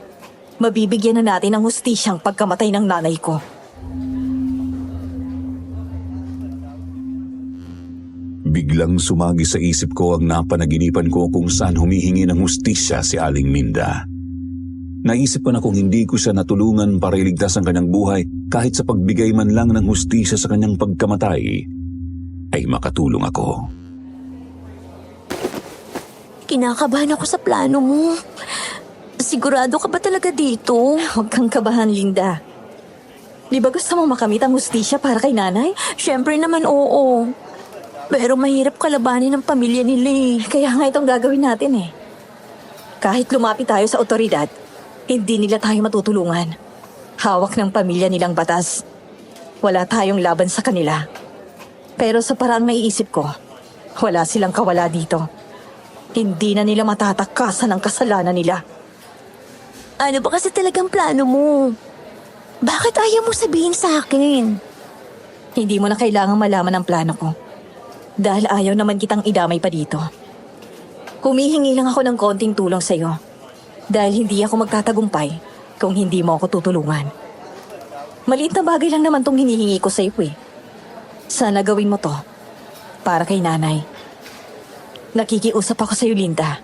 mabibigyan na natin ng hustisyang pagkamatay ng nanay ko. Biglang sumagi sa isip ko ang napanaginipan ko kung saan humihingi ng hustisya si Aling Minda. Naisip ko na kung hindi ko siya natulungan para iligtas ang kanyang buhay kahit sa pagbigay man lang ng hustisya sa kanyang pagkamatay, ay makatulong ako. Kinakabahan ako sa plano mo. Sigurado ka ba talaga dito? Huwag kang kabahan, Linda. Di ba gusto mo makamit ang hustisya para kay nanay? Siyempre naman oo. Pero mahirap kalabanin ng pamilya nila eh. Kaya nga itong gagawin natin eh. Kahit lumapit tayo sa otoridad, hindi nila tayo matutulungan. Hawak ng pamilya nilang batas. Wala tayong laban sa kanila. Pero sa paraang naiisip ko, wala silang kawala dito. Hindi na nila matatakasan ang kasalanan nila. Ano ba kasi talagang plano mo? Bakit ayaw mo sabihin sa akin? Hindi mo na kailangang malaman ang plano ko. Dahil ayaw naman kitang idamay pa dito. Humihingi lang ako ng konting tulong sa'yo. Dahil hindi ako magtatagumpay kung hindi mo ako tutulungan. Maliit na bagay lang naman tong hinihingi ko sa'yo eh. Sana gawin mo to para kay nanay. Nakikiusap ako sa'yo, Linda.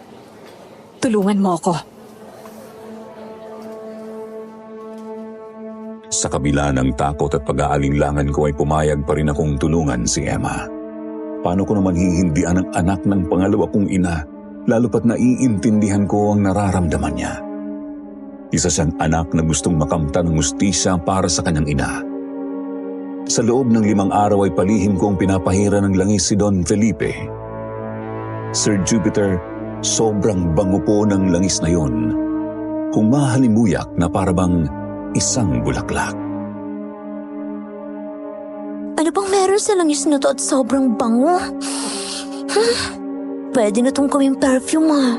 Tulungan mo ako. Sa kabila ng takot at pag-aalinlangan ko ay pumayag pa rin akong tulungan si Emma. Paano ko naman hihindian ang anak ng pangalawa kong ina, lalo pat naiintindihan ko ang nararamdaman niya. Isa siyang anak na gustong makamtan ng hustisya para sa kanyang ina. Sa loob ng 5 araw ay palihim kong pinapahira ng langis si Don Felipe. Sir Jupiter, sobrang bango po ng langis na yon. Humahalimuyak na parabang isang bulaklak. Ano bang meron sa langis na to at sobrang bango? Pwede na tong gawing perfume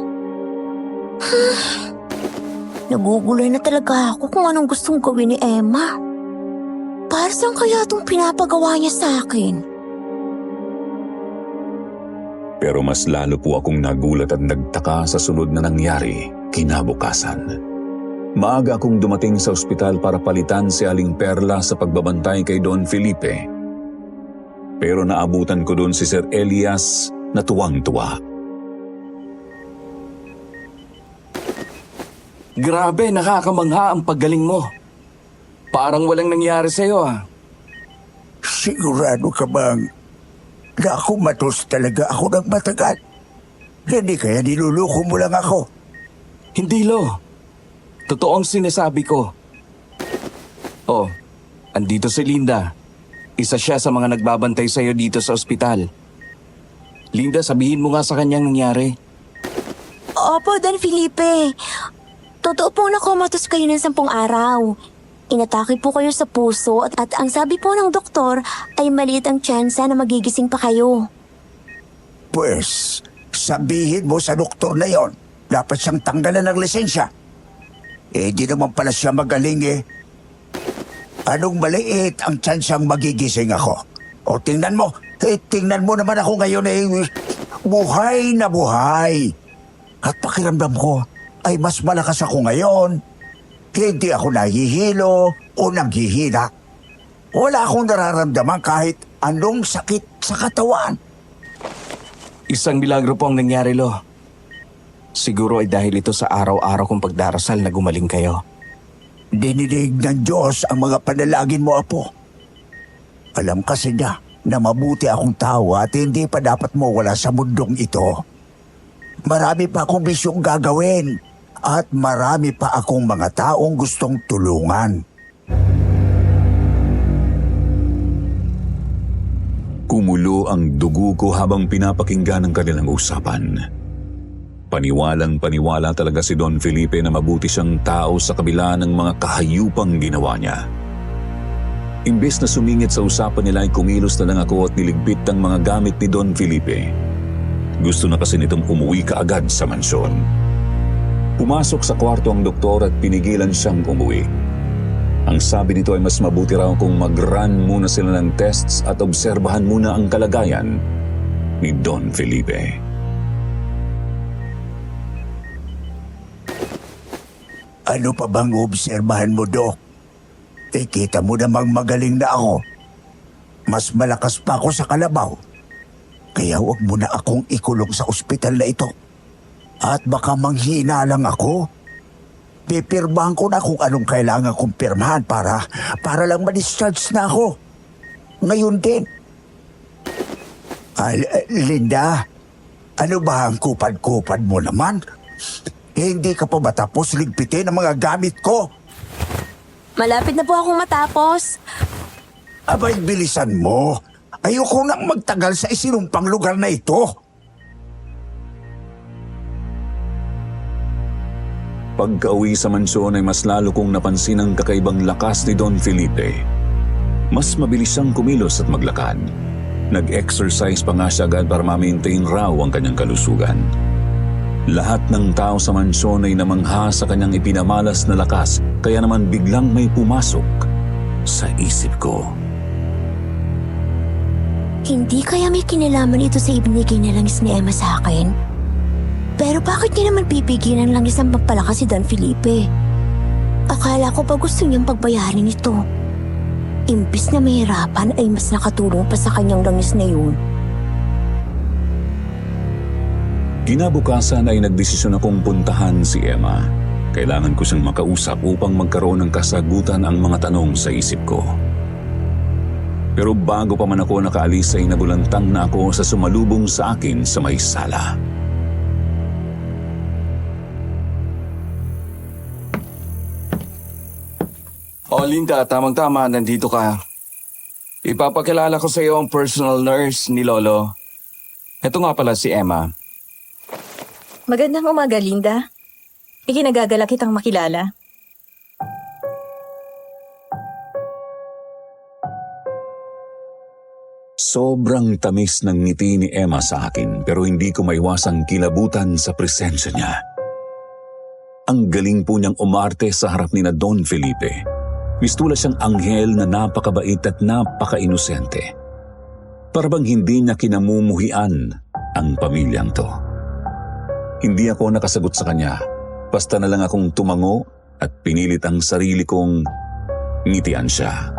Nagugulay na talaga ako kung anong gustong gawin ni Emma. Para saan kaya itong pinapagawa niya sa akin? Pero mas lalo po akong nagulat at nagtaka sa sunod na nangyari kinabukasan. Maaga akong dumating sa ospital para palitan si Aling Perla sa pagbabantay kay Don Felipe. Pero naabutan ko doon si Sir Elias na tuwang-tuwa. Grabe, nakakamangha ang paggaling mo. Parang walang nangyari sa'yo Sigurado ka bang na ako matos talaga ako ng matagal? Hindi kaya niluluko mo lang ako? Hindi, Lo. Totoo ang sinasabi ko. Oh, andito si Linda. Isa siya sa mga nagbabantay sa'yo dito sa ospital. Linda, sabihin mo nga sa kanyang nangyari. Opo, Don Felipe. Totoo pong nakomatos kayo ng 10 araw. Inatake po kayo sa puso at ang sabi po ng doktor ay maliit ang tsansa na magigising pa kayo. Pues, sabihin mo sa doktor na yon, dapat siyang tanggalan ng lisensya. Eh, di naman pala siya magaling eh. Anong maliit ang tsansang magigising ako? O tingnan mo naman ako ngayon eh, buhay na buhay. At pakiramdam ko ay mas malakas ako ngayon. Hindi ako nahihilo o nanghihina. Wala akong nararamdaman kahit anong sakit sa katawan. Isang milagro po ang nangyari, Lo. Siguro ay dahil ito sa araw-araw kong pagdarasal na gumaling kayo. Dinidig ng Diyos ang mga panalangin mo, Apo. Alam kasi niya na mabuti akong tao at hindi pa dapat mawala sa mundong ito. Marami pa akong bisyong gagawin at marami pa akong mga taong gustong tulungan. Kumulo ang dugo ko habang pinapakinggan ang kanilang usapan. Paniwalang-paniwala talaga si Don Felipe na mabuti siyang tao sa kabila ng mga kahayupang ginawa niya. Imbes na sumingit sa usapan nila ay kumilos na lang ako at niligpit ang mga gamit ni Don Felipe. Gusto na kasi nitong umuwi kaagad sa mansyon. Pumasok sa kwarto ang doktor at pinigilan siyang umuwi. Ang sabi nito ay mas mabuti raw kung mag-run muna sila ng tests at obserbahan muna ang kalagayan ni Don Felipe. Ano pa bang obserbahan mo, Dok? Kita mo namang magaling na ako. Mas malakas pa ako sa kalabaw. Kaya huwag mo na akong ikulong sa ospital na ito. At baka manghina lang ako. Pipirmahan ko na kung anong kailangan kong pirmahan para lang ma-discharge na ako. Ngayon din. Linda, ano ba ang kupad-kupad mo naman? Hindi ka pa matapos ligpitin ang mga gamit ko. Malapit na po akong matapos. Abay, bilisan mo. Ayoko nang magtagal sa isinumpang lugar na ito. Pagka-uwi sa mansyon ay mas lalo kong napansin ang kakaibang lakas ni Don Felipe. Mas mabilis siyang kumilos at maglakad. Nag-exercise pa nga siya agad para ma-maintain raw ang kanyang kalusugan. Lahat ng tao sa mansyon ay namangha sa kanyang ipinamalas na lakas, kaya naman biglang may pumasok sa isip ko. Hindi kaya may kinalaman ito sa ibinigay na langis ni Emma sa akin? Pero bakit niya naman pipigilan ng langis ang pagpalakas si Don Felipe? Akala ko pa gusto niyang pagbayarin ito. Imbis na mahirapan ay mas nakatulong pa sa kanyang langis na yun. Kinabukasan ay nagdesisyon akong puntahan si Emma. Kailangan ko siyang makausap upang magkaroon ng kasagutan ang mga tanong sa isip ko. Pero bago pa man ako nakaalis ay nabulantang na ako sa sumalubong sa akin sa may sala. O Linda, tamang-tama, nandito ka. Ipapakilala ko sa iyo ang personal nurse ni Lolo. Ito nga pala si Emma. Magandang umaga, Linda. Ikinagagala kitang makilala. Sobrang tamis ng ngiti ni Emma sa akin pero hindi ko maiwasang kilabutan sa presensya niya. Ang galing po niyang umarte sa harap ni na Don Felipe. Mistula siyang anghel na napakabait at napaka-inosente. Para bang hindi niya kinamumuhian ang pamilyang to. Hindi ako nakasagot sa kanya. Basta na lang akong tumango at pinilit ang sarili kong ngitian siya.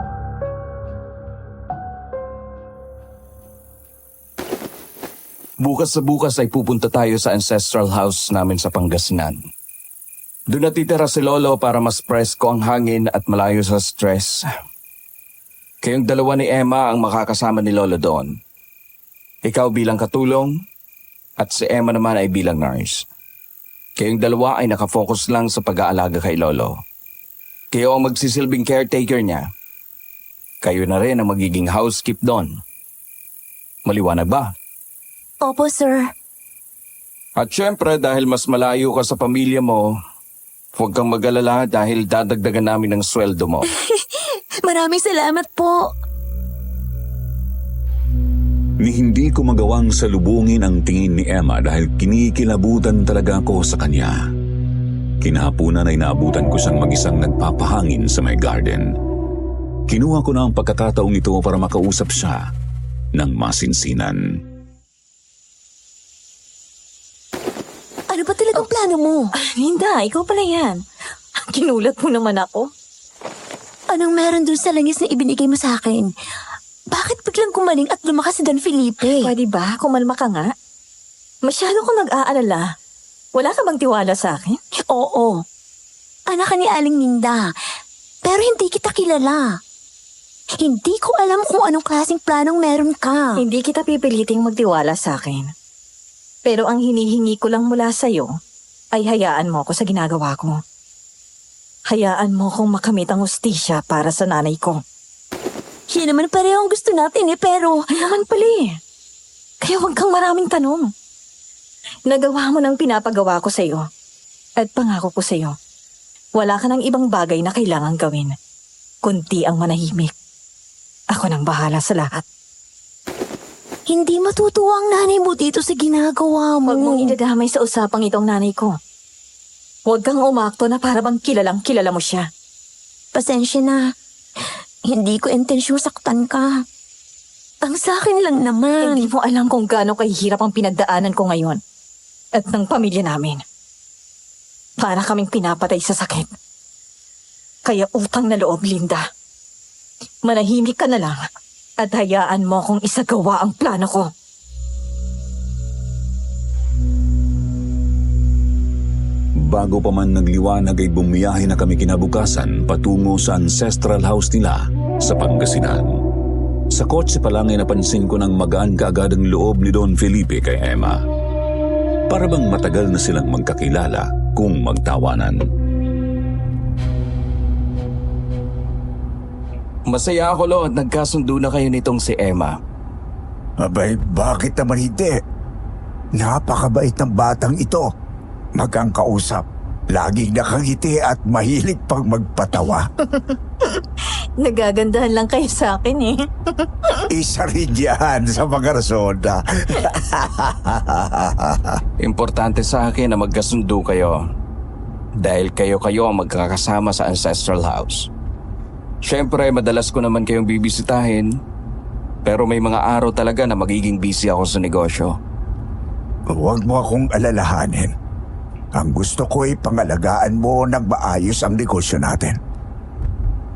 Bukas sa bukas ay pupunta tayo sa ancestral house namin sa Pangasinan. Doon natitira si Lolo para mas presko ang hangin at malayo sa stress. Kayong dalawa ni Emma ang makakasama ni Lolo doon. Ikaw bilang katulong at si Emma naman ay bilang nurse. Kayong dalawa ay nakafocus lang sa pag-aalaga kay Lolo. Kayo ang magsisilbing caretaker niya. Kayo na rin ang magiging housekeep doon. Maliwanag ba? Opo, sir. At syempre dahil mas malayo ka sa pamilya mo, huwag kang mag-alala dahil dadagdagan namin ng sweldo mo. Maraming salamat po. Ni hindi ko magawang salubungin ang tingin ni Emma dahil kinikilabutan talaga ako sa kanya. Kinahapunan ay naabutan ko siyang mag-isang nagpapahangin sa may garden. Kinuha ko na ang pagkakataong ito para makausap siya ng masinsinan. Ano ba talagang plano mo? Linda, ikaw pala yan. Kinulat mo naman ako. Anong meron dun sa langis na ibinigay mo sa akin? Bakit biglang kumaling at lumakas si Don Felipe? Pwede ba? Kumalma ka nga. Masyado ko nag-aalala. Wala ka bang tiwala sa akin? Oo. Anak ka ni Aling Linda. Pero hindi kita kilala. Hindi ko alam kung anong klaseng planong meron ka. Hindi kita pipiliting magtiwala sa akin. Pero ang hinihingi ko lang mula sa'yo ay hayaan mo ako sa ginagawa ko. Hayaan mo kong makamit ang hustisya para sa nanay ko. Yan naman pareho ang gusto natin pero... Ay naman pala eh. Kaya huwag kang maraming tanong. Nagawa mo ng pinapagawa ko sa'yo. At pangako ko sa'yo, wala ka ng ibang bagay na kailangang gawin. Kunti ang manahimik. Ako nang bahala sa lahat. Hindi matutuwa ang nanay mo dito sa ginagawa mo. Huwag mong idadamay sa usapang itong nanay ko. Huwag kang umakto na para bang kilalang kilala mo siya. Pasensya na. Hindi ko intensyong saktan ka. Ang sa akin lang naman. Hindi mo alam kung gaano kahihirap ang pinagdaanan ko ngayon. At ng pamilya namin. Para kaming pinapatay sa sakit. Kaya utang na loob, Linda. Manahimik ka na lang at hayaan mo akong isagawa ang plano ko. Bago pa man nagliwanag ay bumiyahe na kami kinabukasan patungo sa ancestral house nila sa Pangasinan. Sa kotse pa lang ay napansin ko nang magaan kaagad ang loob ni Don Felipe kay Emma. Para bang matagal na silang magkakilala kung magtawanan. Masaya ako, Lo, at nagkasundo na kayo nitong si Emma. Abay, bakit naman hindi? Napakabait ng batang ito. Magang kausap. Laging nakangiti at mahilig pang magpatawa. Nagagandahan lang kayo sa akin eh. Isa rin yan sa mga rasoda. Importante sa akin na magkasundo kayo. Dahil kayo ang magkakasama sa ancestral house. Siyempre, madalas ko naman kayong bibisitahin. Pero may mga araw talaga na magiging busy ako sa negosyo. Huwag mo akong alalahanin. Ang gusto ko ay pangalagaan mo ng maayos ang negosyo natin.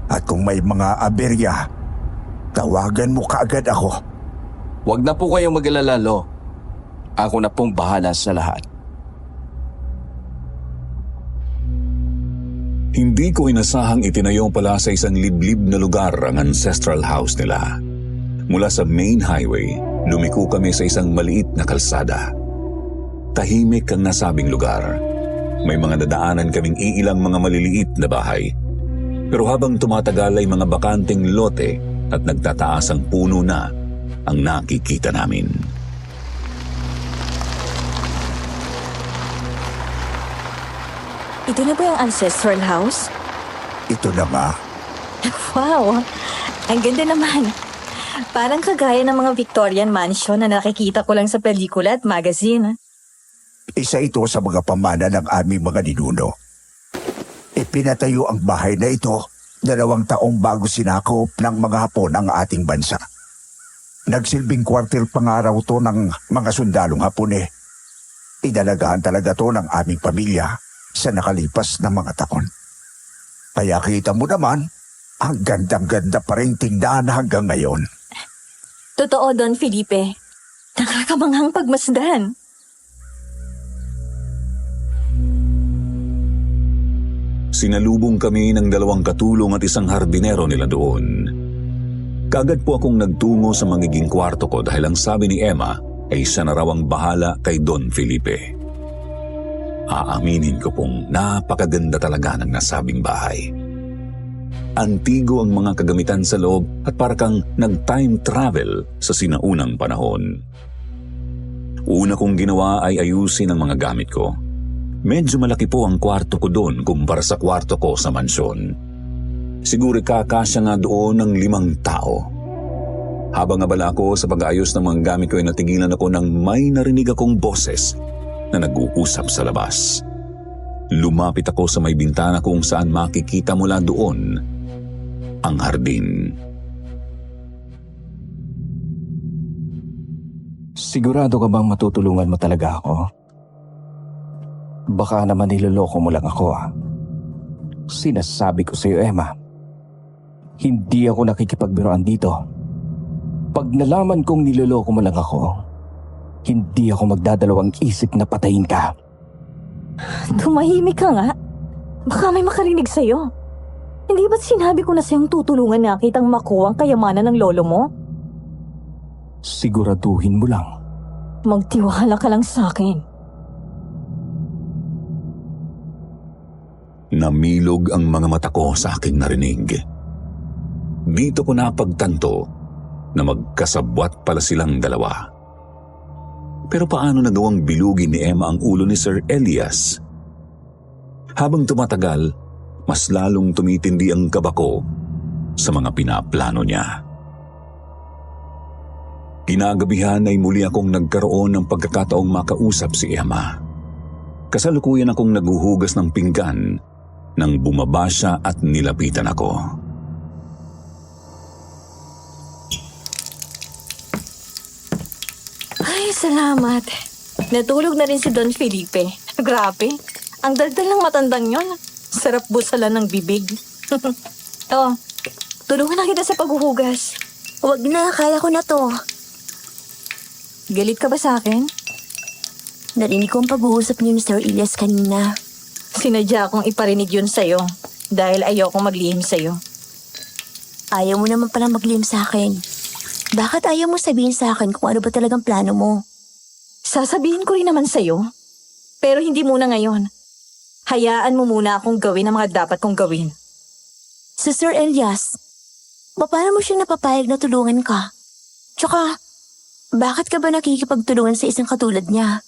At kung may mga aberya, tawagan mo kaagad ako. Huwag na po kayong mag-alala, Lo. Ako na pong bahala sa lahat. Hindi ko inasahang itinayo pala sa isang liblib na lugar ang ancestral house nila. Mula sa main highway, lumiko kami sa isang maliit na kalsada. Tahimik ang nasabing lugar. May mga dadaanan kaming iilang mga maliliit na bahay. Pero habang tumatagal ay mga bakanting lote at nagtataas ang puno na ang nakikita namin. Ito na ba yung ancestral house? Ito na nga. Wow! Ang ganda naman. Parang kagaya ng mga Victorian mansion na nakikita ko lang sa pelikula at magazine. Isa ito sa mga pamana ng aming mga ninuno. Ipinatayo ang bahay na ito 2 taong bago sinakop ng mga Hapon ang ating bansa. Nagsilbing kwartel pangaraw to ng mga sundalong Hapon eh. Inalagaan talaga to ng aming pamilya sa nakalipas na mga taon. Kaya kita mo naman, ang gandang-ganda pa rin tindahan hanggang ngayon. Totoo, Don Felipe. Nakakamanghang pagmasdan. Sinalubong kami ng 2 katulong at isang hardinero nila doon. Kaagad po akong nagtungo sa magiging kwarto ko dahil ang sabi ni Emma ay siya na raw ang bahala kay Don Felipe. Aaminin ko pong napakaganda talaga ng nasabing bahay. Antigo ang mga kagamitan sa loob at para kang nag-time travel sa sinaunang panahon. Una kong ginawa ay ayusin ang mga gamit ko. Medyo malaki po ang kwarto ko doon kumpara sa kwarto ko sa mansyon. Siguro kakasya nga doon ng 5 tao. Habang abala ako sa pag-ayos ng mga gamit ko ay natigilan ako nang may narinig akong boses na nag-uusap sa labas. Lumapit ako sa may bintana kung saan makikita mula doon ang hardin. Sigurado ka bang matutulungan mo talaga ako? Baka naman niloloko mo lang ako. Sinasabi ko sa iyo, Emma. Hindi ako nakikipagbiroan dito. Pag nalaman kong niloloko mo lang ako, hindi ako magdadalawang isip na patayin ka. Tumahimik ka nga. Baka may makarinig sa'yo. Hindi ba't sinabi ko na sa'yong tutulungan na kitang makuha ang kayamanan ng lolo mo? Siguraduhin mo lang. Magtiwala ka lang sa akin. Namilog ang mga mata ko sa aking narinig. Dito ko napagtanto na magkasabwat pala silang 2. Pero paano nagawang bilugin ni Emma ang ulo ni Sir Elias? Habang tumatagal, mas lalong tumitindi ang kaba ko sa mga pinaplano niya. Kinagabihan ay muli akong nagkaroon ng pagkakataong makausap si Emma. Kasalukuyan akong naguhugas ng pinggan nang bumaba siya at nilapitan ako. Ay, salamat. Natulog na rin si Don Felipe. Grabe. Ang daldal ng matandang yon. Sarap busalan ng bibig. Oh, tulungan na kita sa paghuhugas. Huwag na, kaya ko na to. Galit ka ba sa akin? Narinig ko ang pag-uusap niyo ni Sir Elias kanina. Sinadya akong iparinig yun sa'yo dahil ayokong maglihim sa'yo. Ayaw mo naman palang maglihim sa akin. Bakit ayaw mo sabihin sa akin kung ano ba talagang plano mo? Sasabihin ko rin naman sa'yo, pero hindi muna ngayon. Hayaan mo muna akong gawin ang mga dapat kong gawin. Si Sir Elias, paano mo siya napapayag na tulungan ka? Tsaka, bakit ka ba nakikipagtulungan sa isang katulad niya?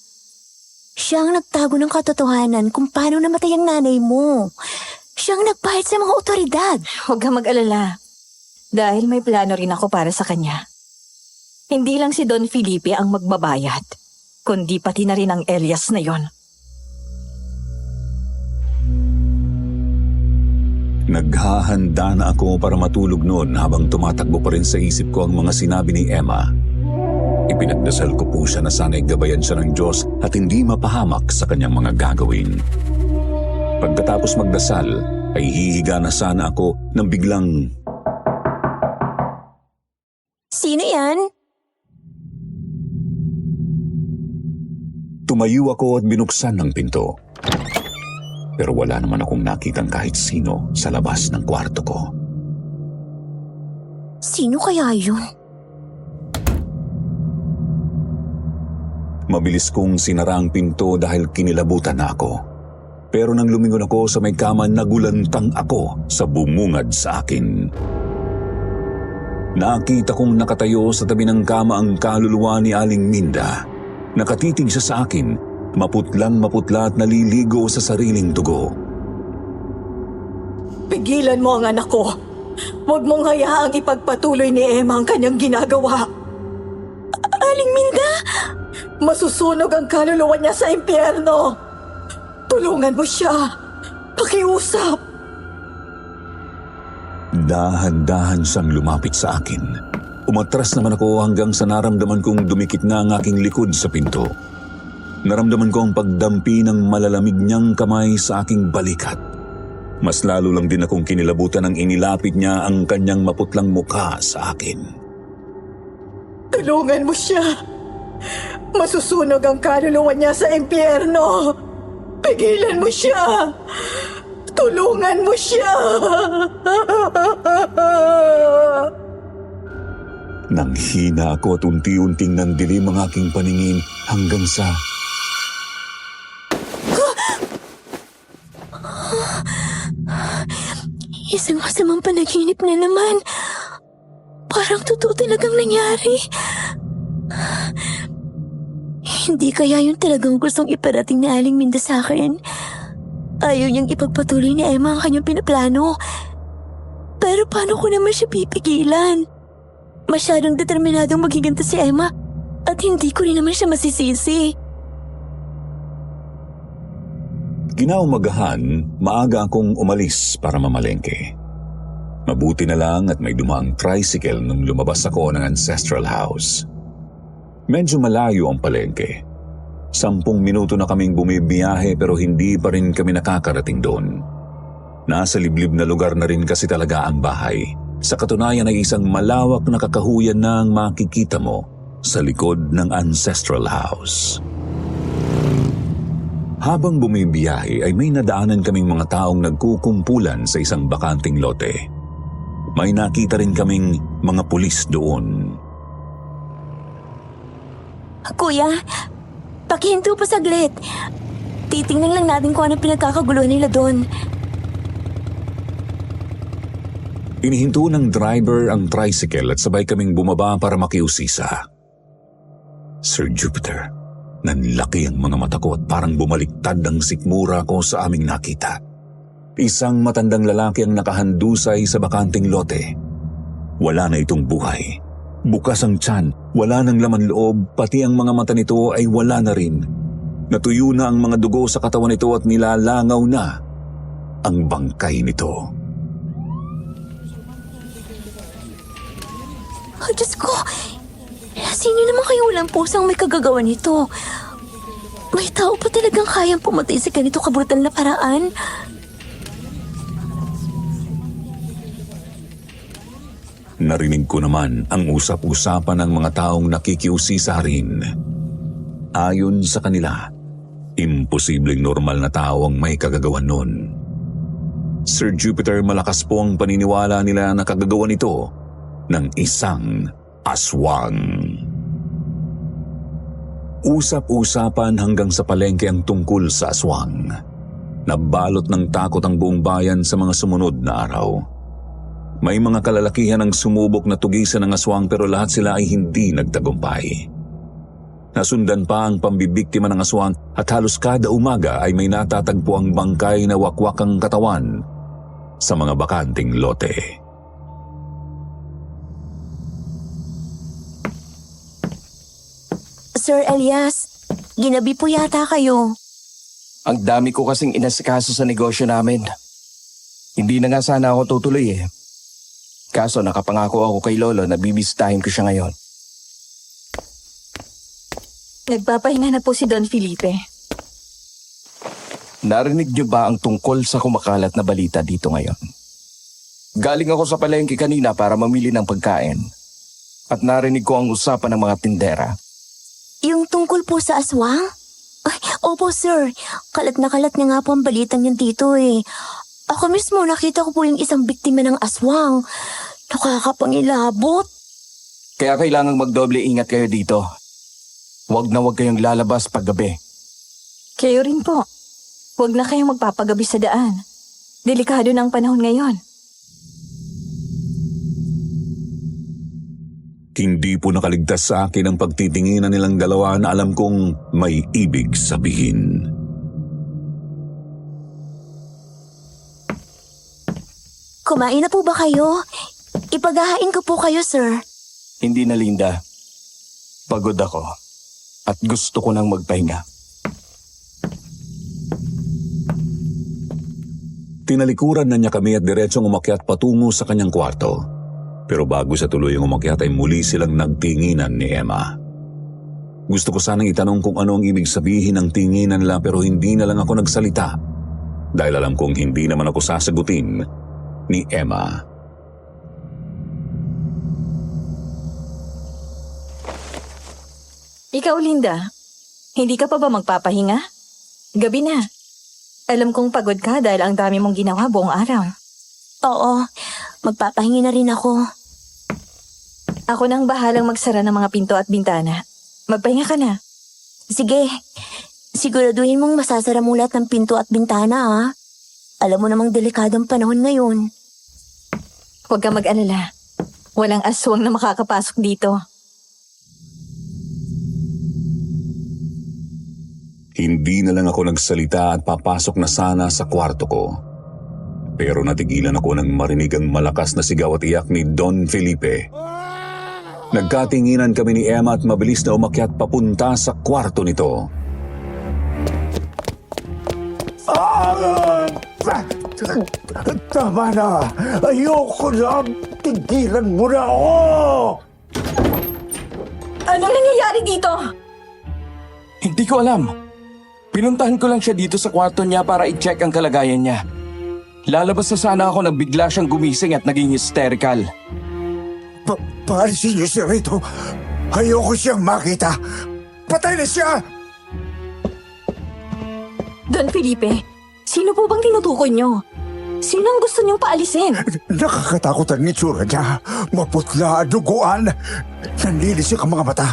Siya ang nagtago ng katotohanan kung paano namatay ang nanay mo. Siya ang nagpahit sa mga otoridad. Huwag kang mag-alala, dahil may plano rin ako para sa kanya. Hindi lang si Don Felipe ang magbabayad, kundi pati na rin ang Elias na yon. Naghahanda na ako para matulog noon habang tumatakbo pa rin sa isip ko ang mga sinabi ni Emma. Ipinagdasal ko po siya na sana'y gabayan siya ng Diyos at hindi mapahamak sa kanyang mga gagawin. Pagkatapos magdasal, ay hihiga na sana ako nang biglang Sino yan? tumayo ako at binuksan ng pinto. Pero wala naman akong nakitang kahit sino sa labas ng kwarto ko. Sino kaya yun? Mabilis kong sinara ang pinto dahil kinilabutan na ako. Pero nang lumingon ako sa may kama, nagulantang ako sa bumungad sa akin. Nakita kong nakatayo sa tabi ng kama ang kaluluwa ni Aling Minda. Nakatitig siya sa akin, maputlang maputla at naliligo sa sariling dugo. Pigilan mo ang anak ko. Huwag mong hayaang ipagpatuloy ni Emma ang kanyang ginagawa. Aling Minda! Masusunog ang kaluluwa niya sa impyerno. Tulungan mo siya. Pakiusap. Dahan-dahan siyang lumapit sa akin. Umatras naman ako hanggang sa naramdaman kong dumikit na ang aking likod sa pinto. Naramdaman ko ang pagdampi ng malalamig niyang kamay sa aking balikat. Mas lalo lang din akong kinilabutan nang inilapit niya ang kanyang maputlang mukha sa akin. Tulungan mo siya. Masusunog ang kaluluwa niya sa impyerno. Pigilan mo siya. Tulungan mo siya. Nang hina ako at unti-unting nandilim ang aking paningin hanggang sa... Isang masamang panaginip na naman. Parang totoo talagang nangyari. Hindi kaya yun talagang gustong iparating ni Aling Minda sa akin. Ayaw niyang ipagpatuloy ni Emma ang kanyang pinaplano. Pero paano ko naman siya pipigilan? Masyadong determinadong maghiganti si Emma at hindi ko rin naman siya masisisi. Kinaumagahan, maaga akong umalis para mamalengke. Mabuti na lang at may dumaang tricycle nung lumabas ako ng ancestral house. Medyo malayo ang palengke. 10 minuto na kaming bumibiyahe pero hindi pa rin kami nakakarating doon. Nasa liblib na lugar na rin kasi talaga ang bahay. Sa katunayan ay isang malawak na kakahuyan na ang makikita mo sa likod ng ancestral house. Habang bumibiyahe ay may nadaanan kaming mga taong nagkukumpulan sa isang bakanting lote. May nakita rin kaming mga pulis doon. Kuya, pakihinto pa saglit. Titingnan lang natin kung ano pinagkakaguluhan nila doon. Inihinto ng driver ang tricycle at sabay kaming bumaba para makiusisa. Sir Jupiter, nanlaki ang mga mata ko at parang bumaliktad ang sikmura ko sa aming nakita. Isang matandang lalaki ang nakahandusay sa bakanting lote. Wala na itong buhay. Bukas ang tiyan, wala nang laman loob, pati ang mga mata nito ay wala na rin. Natuyo na ang mga dugo sa katawan nito at nilalangaw na ang bangkay nito. Oh, Diyos ko! Sino naman kayo walang pusang may kagagawa nito? May tao pa talagang kayang pumatay sa ganito kabrutal na paraan? Narinig ko naman ang usap-usapan ng mga taong nakikiusisa rin. Ayon sa kanila, imposibleng normal na tao ang may kagagawan nun. Sir Jupiter, malakas po ang paniniwala nila na kagagawan ito ng isang aswang. Usap-usapan hanggang sa palengke ang tungkol sa aswang. Nabalot ng takot ang buong bayan sa mga sumunod na araw. May mga kalalakihan ang sumubok na tugisan ng aswang pero lahat sila ay hindi nagtagumpay. Nasundan pa ang pambibiktima ng aswang at halos kada umaga ay may natatagpo ang bangkay na wakwak ang katawan sa mga bakanting lote. Sir Elias, ginabi po yata kayo. Ang dami ko kasing inasikaso sa negosyo namin. Hindi na nga sana ako tutuloy eh. Kaso nakapangako ako kay Lolo na bibisitahin ko siya ngayon. Nagpapahinga na po si Don Felipe. Narinig niyo ba ang tungkol sa kumakalat na balita dito ngayon? Galing ako sa palengke kanina para mamili ng pagkain. At narinig ko ang usapan ng mga tindera. Yung tungkol po sa aswang? Ay, opo sir, kalat na nga po ang balitang yun dito eh. Ako mismo nakita ko po yung isang biktima ng aswang. Nakakapangilabot. Kaya kailangang magdoble ingat kayo dito. Huwag na huwag kayong lalabas paggabi. Kayo rin po. Huwag na kayong magpapagabi sa daan. Delikado na ang panahon ngayon. Hindi po nakaligtas sa akin ang pagtitinginan nilang dalawa na alam kong may ibig sabihin. Kumain na po ba kayo? Ipaghahain ko po kayo, sir. Hindi na, Linda. Pagod ako. At gusto ko nang magpahinga. Tinalikuran na niya kami at diretsong umakyat patungo sa kanyang kwarto. Pero bago sa tuluyang umakyat ay muli silang nagtinginan ni Emma. Gusto ko sanang itanong kung ano ang ibig sabihin ng tinginan nila pero hindi na lang ako nagsalita. Dahil alam kong hindi naman ako sasagutin ni Emma. Ikaw, Linda, hindi ka pa ba magpapahinga? Gabi na. Alam kong pagod ka dahil ang dami mong ginawa buong araw. Oo, magpapahingi na rin ako. Ako nang bahalang magsara ng mga pinto at bintana. Magpahinga ka na. Sige, siguraduhin mong masasara mo lahat ng pinto at bintana ha. Alam mo namang delikadong panahon ngayon. Huwag ka mag-alala. Walang aswang na makakapasok dito. Hindi na lang ako nagsalita at papasok na sana sa kwarto ko. Pero natigilan ako nang marinig ang malakas na sigaw at iyak ni Don Felipe. Nagkatinginan kami ni Emma at mabilis na umakyat papunta sa kwarto nito. Tama na! Ayoko na! Tigilan mo na ako! Anong nangyayari dito? Hindi ko alam. Pinuntahan ko lang siya dito sa kwarto niya para i-check ang kalagayan niya. Lalabas na sana ako nang bigla siyang gumising at naging hysterical. Paalisin niyo siya rito. Ayoko siyang makita. Patay na siya! Don Felipe, sino po bang tinutukoy niyo? Sino ang gusto niyong paalisin? Nakakatakot ang itsura niya. Maputla, duguan. Nanlilisik ang mga mata.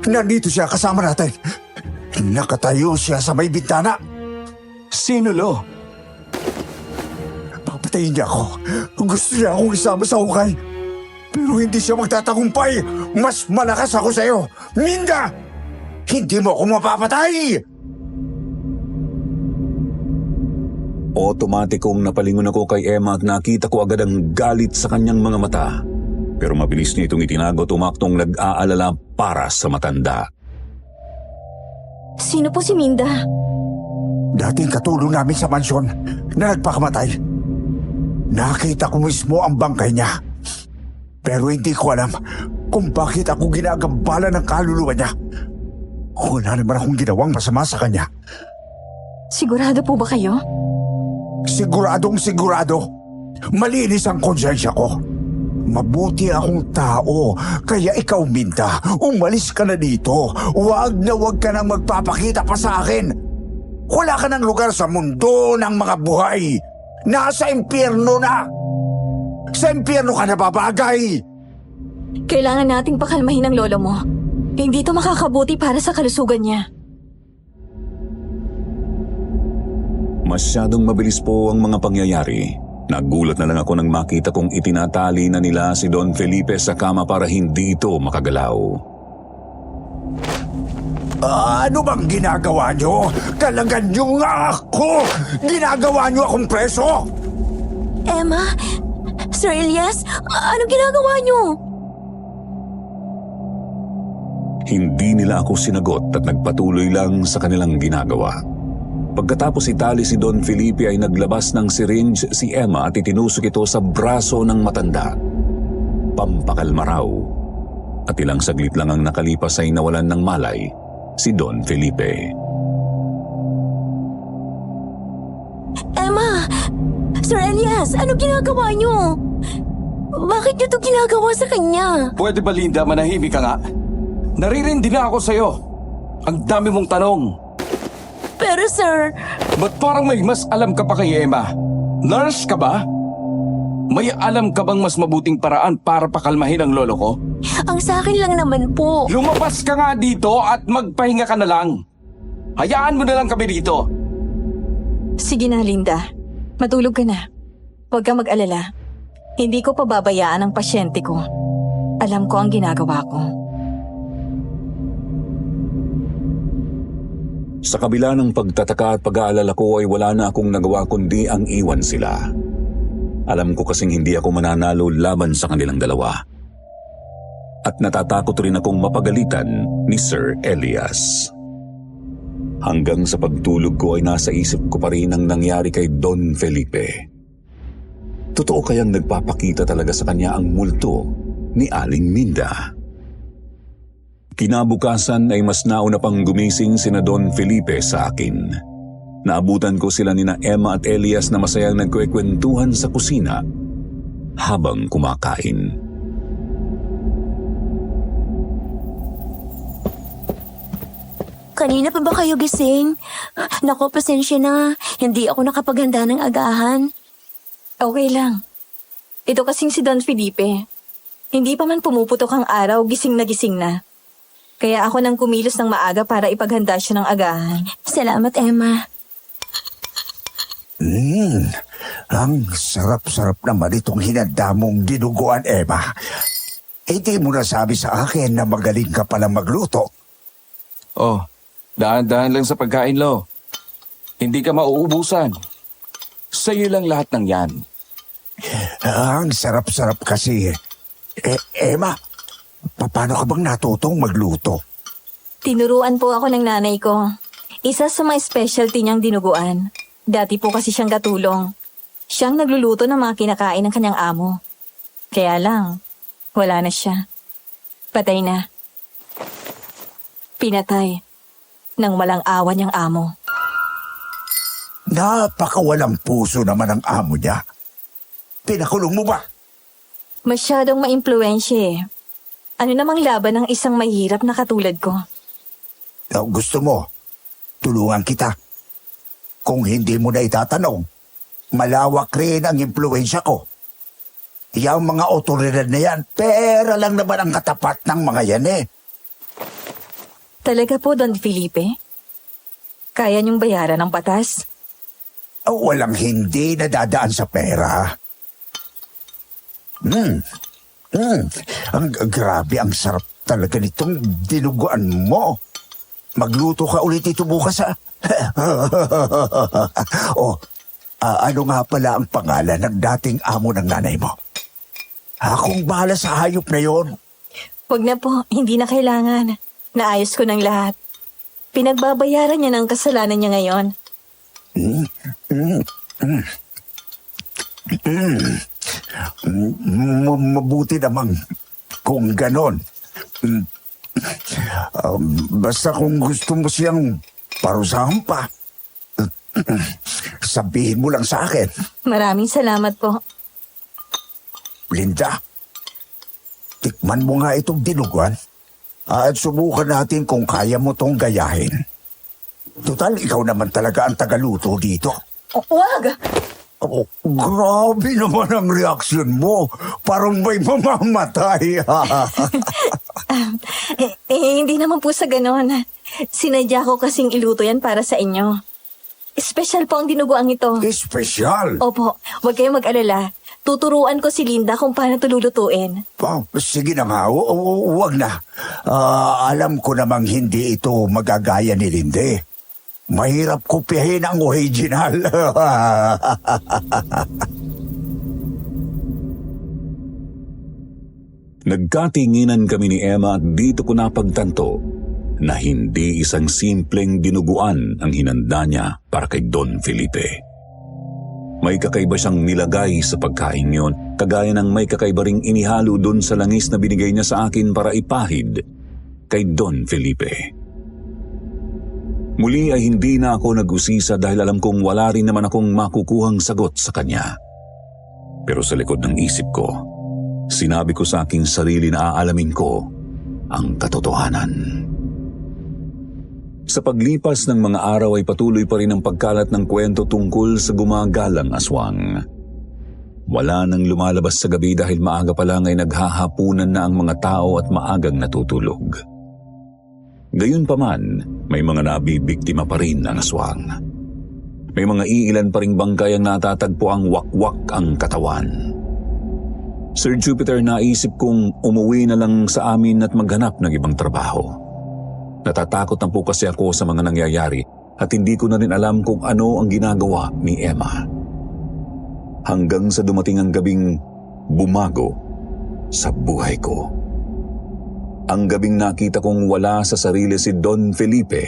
Nandito siya kasama natin. Nakatayo siya sa may bintana. Sino, Lo? Papatayin niya ako. Gusto niya akong isama sa hukay. Pero hindi siya magtatagumpay. Mas malakas ako sa'yo. Minda! Hindi mo ako mapapatay! Otomatikong napalingon ako kay Emma at nakita ko agad ang galit sa kanyang mga mata. Pero mabilis niya itong itinago at umaktong nag-aalala para sa matanda. Sino po si Minda? Dating katulong namin sa mansyon na nagpakamatay. Nakita ko mismo ang bangkay niya. Pero hindi ko alam kung bakit ako ginagambala ng kaluluwa niya. Wala naman akong ginawang masama sa kanya. Sigurado po ba kayo? Siguradong sigurado. Malinis ang konsensya ko. Mabuti akong tao, kaya ikaw, Minda, umalis ka na dito. Huwag na huwag ka nang magpapakita pa sa akin. Wala ka ng lugar sa mundo ng mga buhay. Nasa impyerno na. Sa impyerno ka na babagay. Kailangan nating pakalmahin ang lolo mo. Hindi to makakabuti para sa kalusugan niya. Masyadong mabilis po ang mga pangyayari. Nagulat na lang ako nang makita kong itinatali na nila si Don Felipe sa kama para hindi ito makagalaw. Ano bang ginagawa nyo? Talagan nyo nga ako! Ginagawa nyo akong preso! Emma? Sir Elias? Anong ginagawa niyo? Hindi nila ako sinagot at nagpatuloy lang sa kanilang ginagawa. Pagkatapos itali si Don Felipe ay naglabas ng syringe si Emma at itinusok ito sa braso ng matanda. Pampakalma raw. At ilang saglit lang ang nakalipas ay nawalan ng malay si Don Felipe. Emma! Sir Elias, ano ginagawa niyo? Bakit niyo to ginagawa sa kanya? Pwede ba, Linda, manahimik ka nga? Naririndi na ako sa'yo. Ang dami mong tanong. Pero sir, Ba't parang may mas alam ka pa kay Emma? Nurse ka ba? May alam ka bang mas mabuting paraan para pakalmahin ang lolo ko? ang sa akin lang naman po. Lumabas ka nga dito at magpahinga ka na lang. Hayaan mo na lang kami dito. Sige na, Linda. Matulog ka na. Huwag kang mag-alala. Hindi ko pababayaan ang pasyente ko. Alam ko ang ginagawa ko. Sa kabila ng pagtataka at pag-aalala ko ay wala na akong nagawa kundi ang iwan sila. Alam ko kasing hindi ako mananalo laban sa kanilang dalawa. At natatakot rin akong mapagalitan ni Sir Elias. Hanggang sa pagtulog ko ay nasa isip ko pa rin ang nangyari kay Don Felipe. Totoo kayang nagpapakita talaga sa kanya ang multo ni Aling Minda? Kinabukasan ay mas nauna pang gumising sina Don Felipe sa akin. Naabutan ko sila nina Emma at Elias na masayang nagkwekwentuhan sa kusina habang kumakain. Kanina pa ba kayo gising? Nako, pasensya na. Hindi ako nakapaghanda ng agahan. Okay lang. Ito kasing si Don Felipe. Hindi pa man pumuputok ang araw, gising na. Kaya ako nang kumilos ng maaga para ipaghanda siya ng agahan. Salamat, Emma. Ang sarap-sarap naman itong hinanda mong dinuguan, Emma. Hindi mo nasabi sa akin na magaling ka palang magluto. Oh, dahan-dahan lang sa pagkain, Lo. Hindi ka mauubusan. Sa'yo lang lahat ng yan. Ang sarap-sarap kasi. Emma, paano ka bang natutong magluto? Tinuruan po ako ng nanay ko. Isa sa mga specialty niyang dinuguan. Dati po kasi siyang katulong. Siyang nagluluto ng mga kinakain ng kanyang amo. Kaya lang, wala na siya. Patay na. Pinatay ng walang awa niyang amo. Napakawalang puso naman ang amo niya. Pinakulong mo ba? Masyadong maimpluwensya eh. Ano namang laban ng isang mahirap na katulad ko? Gusto mo, tulungan kita. Kung hindi mo na itatanong, malawak rin ang impluwensya ko. Yang mga otoridad na yan, pera lang naman ang katapat ng mga yan eh. Talaga po, Don Felipe? Kaya niyong bayaran ng batas? Walang hindi nadadaan sa pera. Ang grabe, ang sarap talaga nitong dinuguan mo. Magluto ka ulit ito bukas, ha? Ano nga pala ang pangalan ng dating amo ng nanay mo? Akong bahala sa hayop na yon. Huwag na po, hindi na kailangan. Naayos ko ng lahat. Pinagbabayaran niya ng kasalanan niya ngayon. Mabuti namang kung ganon. Basta kung gusto mo siyang parusahan pa, sabihin mo lang sa akin. Maraming salamat po. Linda, tikman mo nga itong dinuguan at subukan natin kung kaya mo tong gayahin. Total, ikaw naman talaga ang tagaluto dito. Wag! Oh, grabe naman ang reaksyon mo. Parang may mamamatay. Hindi naman po sa ganon. Sinadya ko kasing iluto yan para sa inyo. Espesyal po ang dinuguan ito. Espesyal. Opo, huwag kayong mag-alala. Tuturuan ko si Linda kung paano ito lulutuin. Sige na nga, huwag na. Alam ko namang hindi ito magagaya ni Linde. Mahirap kopyahin ang original. Nagkatinginan kami ni Emma at dito ko napagtanto na hindi isang simpleng dinuguan ang hinanda niya para kay Don Felipe. May kakaiba siyang nilagay sa pagkain yon, kagaya ng may kakaiba ring inihalo doon sa langis na binigay niya sa akin para ipahid kay Don Felipe. Muli ay hindi na ako nag-usisa dahil alam kong wala rin naman akong makukuhang sagot sa kanya. Pero sa likod ng isip ko, sinabi ko sa aking sarili na aalamin ko ang katotohanan. Sa paglipas ng mga araw ay patuloy pa rin ang pagkalat ng kwento tungkol sa gumagalang aswang. Wala nang lumalabas sa gabi dahil maaga pa lang ay naghahapunan na ang mga tao at maagang natutulog. Gayunpaman, may mga nabibiktima pa rin ng aswang. May mga iilan pa ring bangkay ang natatagpo ang wakwak ang katawan. Sir Jupiter, naisip kong umuwi na lang sa amin at maghanap ng ibang trabaho. Natatakot na po kasi ako sa mga nangyayari at hindi ko na rin alam kung ano ang ginagawa ni Emma. Hanggang sa dumating ang gabing bumago sa buhay ko. Ang gabing nakita kong wala sa sarili si Don Felipe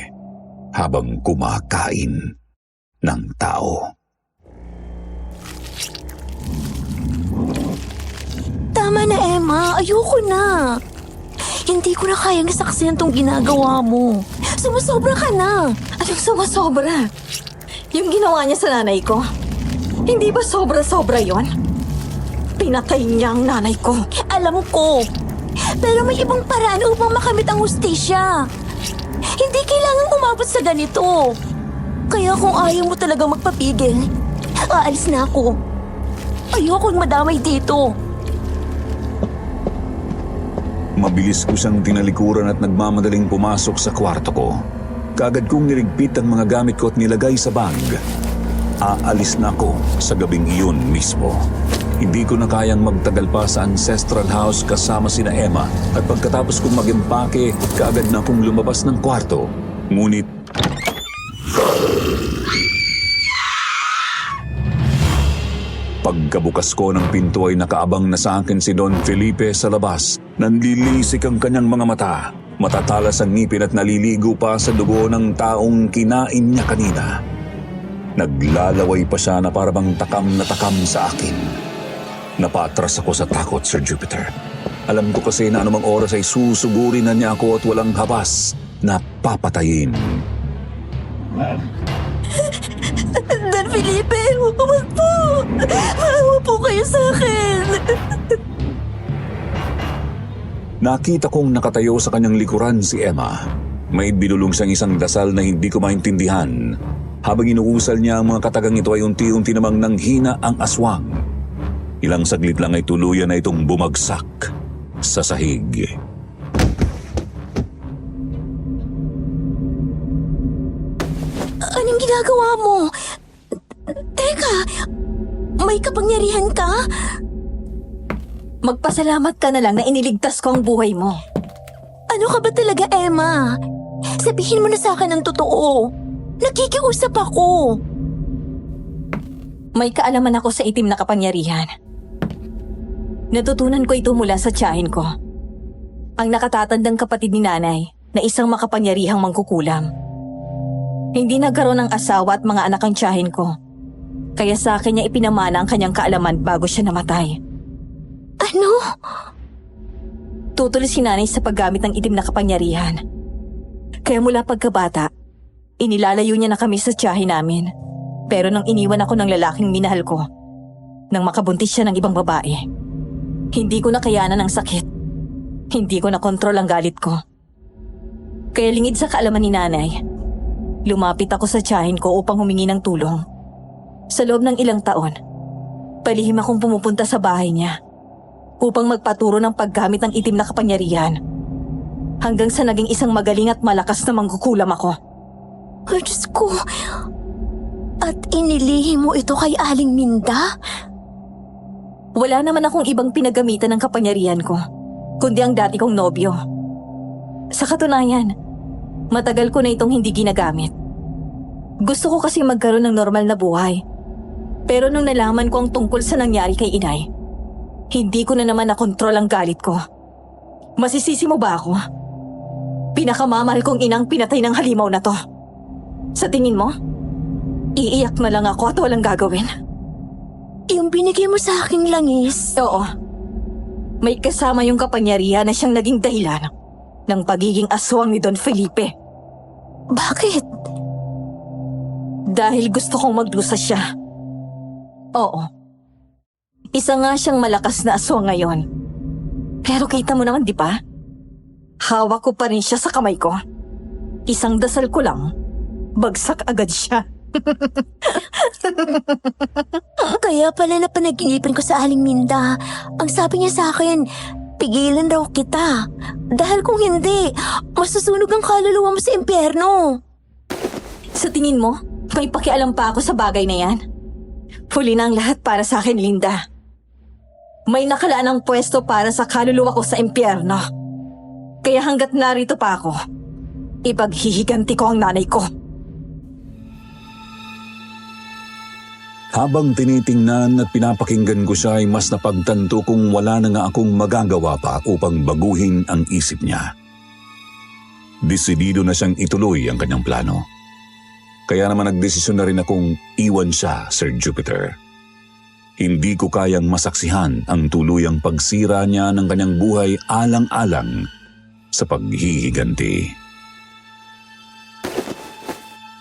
habang kumakain ng tao. Tama na, Emma. Ayoko na. Hindi ko na kayang saksiyan tong ginagawa mo. Sumusobra ka na. Anong sumasobra? Yung ginawa niya sa nanay ko. Hindi ba sobra-sobra yon? Pinatay niya ang nanay ko. Alam ko. Pero may ibang paraan upang makamit ang hustisya. Hindi kailangang umabot sa ganito. Kaya kung ayaw mo talaga magpapigil, aalis na ako. Ayokong madamay dito. Mabilis ko siyang tinalikuran at nagmamadaling pumasok sa kwarto ko. Kaagad kong niligpit ang mga gamit ko at nilagay sa bag. Aalis na ako sa gabing iyon mismo. Hindi ko na kayang magtagal pa sa ancestral house kasama sina Emma at pagkatapos kong mag-impake, kaagad na akong lumabas ng kwarto. Ngunit pagkabukas ko ng pinto ay nakaabang na sa akin si Don Felipe sa labas. Nanlilisik ang kanyang mga mata. Matatalas ang ngipin at naliligo pa sa dugo ng taong kinain niya kanina. Naglalaway pa siya na parabang takam na takam sa akin. Napatras ako sa takot, Sir Jupiter. Alam ko kasi na anumang oras ay susugurin na niya ako at walang habas na papatayin. Don Felipe, huwag po. Maawa po kayo sa akin. Nakita kong nakatayo sa kanyang likuran si Emma. May binulong siyang isang dasal na hindi ko maintindihan. Habang inuusal niya ang mga katagang ito ay unti-unti namang nanghina ang aswang. Ilang saglit lang ay tuluyan na itong bumagsak sa sahig. Anong ginagawa mo? Teka, may kapangyarihan ka? Magpasalamat ka na lang na iniligtas ko ang buhay mo. Ano ka ba talaga, Emma? Sabihin mo na sa akin ang totoo. Nakikiusap ako. May kaalaman ako sa itim na kapangyarihan. Natutunan ko ito mula sa tiyahin ko. Ang nakatatandang kapatid ni nanay na isang makapangyarihang mangkukulam. Hindi nagkaroon ng asawa at mga anak ang tiyahin ko. Kaya sa akin niya ipinamana ang kanyang kaalaman bago siya namatay. Ano? Nagtutuloy si nanay sa paggamit ng itim na kapangyarihan. Kaya mula pagkabata, inilalayo niya na kami sa tiyahin namin. Pero nang iniwan ako ng lalaking minahal ko, nang makabuntis siya ng ibang babae, hindi ko nakayanan ang sakit. Hindi ko nakontrol ang galit ko. Kaya lingid sa kaalaman ni nanay, lumapit ako sa tiyahin ko upang humingi ng tulong. Sa loob ng ilang taon, palihim akong pumupunta sa bahay niya upang magpaturo ng paggamit ng itim na kapangyarihan. Hanggang sa naging isang magaling at malakas na mangkukulam ako. Ay, Diyos ko. At inilihim mo ito kay Aling Minda? Wala naman akong ibang pinagamitan ng kapangyarihan ko, kundi ang dati kong nobyo. Sa katunayan, matagal ko na itong hindi ginagamit. Gusto ko kasi magkaroon ng normal na buhay. Pero nung nalaman ko ang tungkol sa nangyari kay inay, hindi ko na naman nakontrol ang galit ko. Masisisi mo ba ako? Pinakamamahal kong inang pinatay ng halimaw na to. Sa tingin mo, iiyak na lang ako at walang gagawin? Yung binigay mo sa aking langis? Oo. May kasama yung kapangyarihan na siyang naging dahilan ng pagiging aswang ni Don Felipe. Bakit? Dahil gusto kong magdusa siya. Oo. Isa nga siyang malakas na aswang ngayon. Pero kita mo naman, di ba? Hawak ko pa rin siya sa kamay ko. Isang dasal ko lang, bagsak agad siya. Kaya pala na panaginipan ko sa Aling Minda. Ang sabi niya sa akin, pigilan raw kita. Dahil kung hindi, masusunog ang kaluluwa mo sa impyerno. Sa tingin mo, may pakialam pa ako sa bagay na yan? Huli na ang lahat para sa akin, Linda. May nakalaan ang pwesto para sa kaluluwa ko sa impyerno. Kaya hanggat narito pa ako, ipaghihiganti ko ang nanay ko. Habang tinitingnan at pinapakinggan ko siya ay mas napagtanto kung wala na nga akong magagawa pa upang baguhin ang isip niya. Desidido na siyang ituloy ang kanyang plano. Kaya naman nagdesisyon na rin akong iwan siya, Sir Jupiter. Hindi ko kayang masaksihan ang tuluyang pagsira niya ng kanyang buhay alang-alang sa paghihiganti.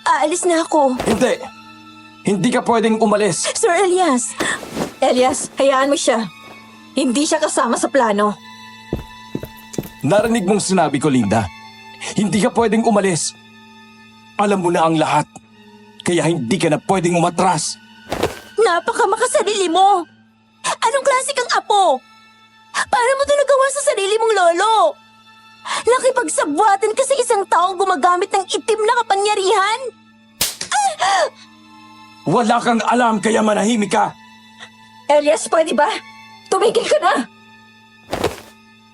Aalis na ako. Hindi! Hindi ka pwedeng umalis. Sir Elias, Elias, hayaan mo siya. Hindi siya kasama sa plano. Narinig mong sinabi ko, Linda. Hindi ka pwedeng umalis. Alam mo na ang lahat. Kaya hindi ka na pwedeng umatras. napakamakasarili mo. Anong klase kang apo? Para mo ito nagawa sa sarili mong lolo? Nakipagsabwatan ka sa isang taong gumagamit ng itim na kapangyarihan? Wala kang alam kaya manahimik ka. Elias, pwede ba? Tumigil ka na!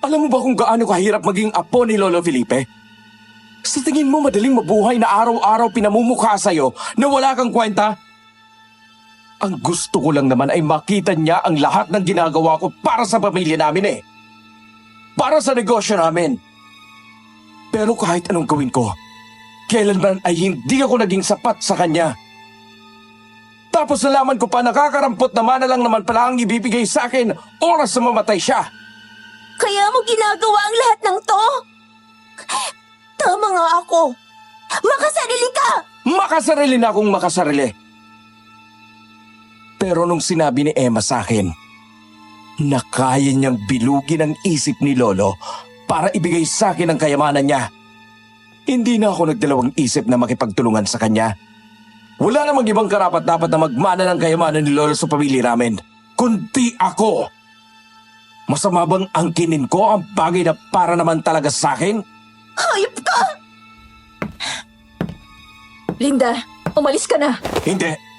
Alam mo ba kung gaano kahirap maging apo ni Lolo Felipe? Sa tingin mo madaling mabuhay na araw-araw pinamumukha sa'yo na wala kang kwenta? Ang gusto ko lang naman ay makita niya ang lahat ng ginagawa ko para sa pamilya namin eh. Para sa negosyo namin. Pero kahit anong gawin ko, kailanman ay hindi ako naging sapat sa kanya. Tapos nalaman ko pa nakakarampot naman na lang naman pala ang ibibigay sa akin oras na mamatay siya. Kaya mo ginagawa ang lahat ng to? Tama nga ako. Makasarili ka! Makasarili na akong makasarili. Pero nung sinabi ni Emma sa akin na kaya niyang bilugin ang isip ni Lolo para ibigay sa akin ang kayamanan niya, hindi na ako nagdalawang isip na makipagtulungan sa kanya. Wala namang ibang karapat-dapat na magmana ng kayamanan ni Lolo sa pamilya namin, kundi ako. Masama bang angkinin ko ang bagay na para naman talaga sa akin? Hayop ka! Linda, umalis ka na. Hindi.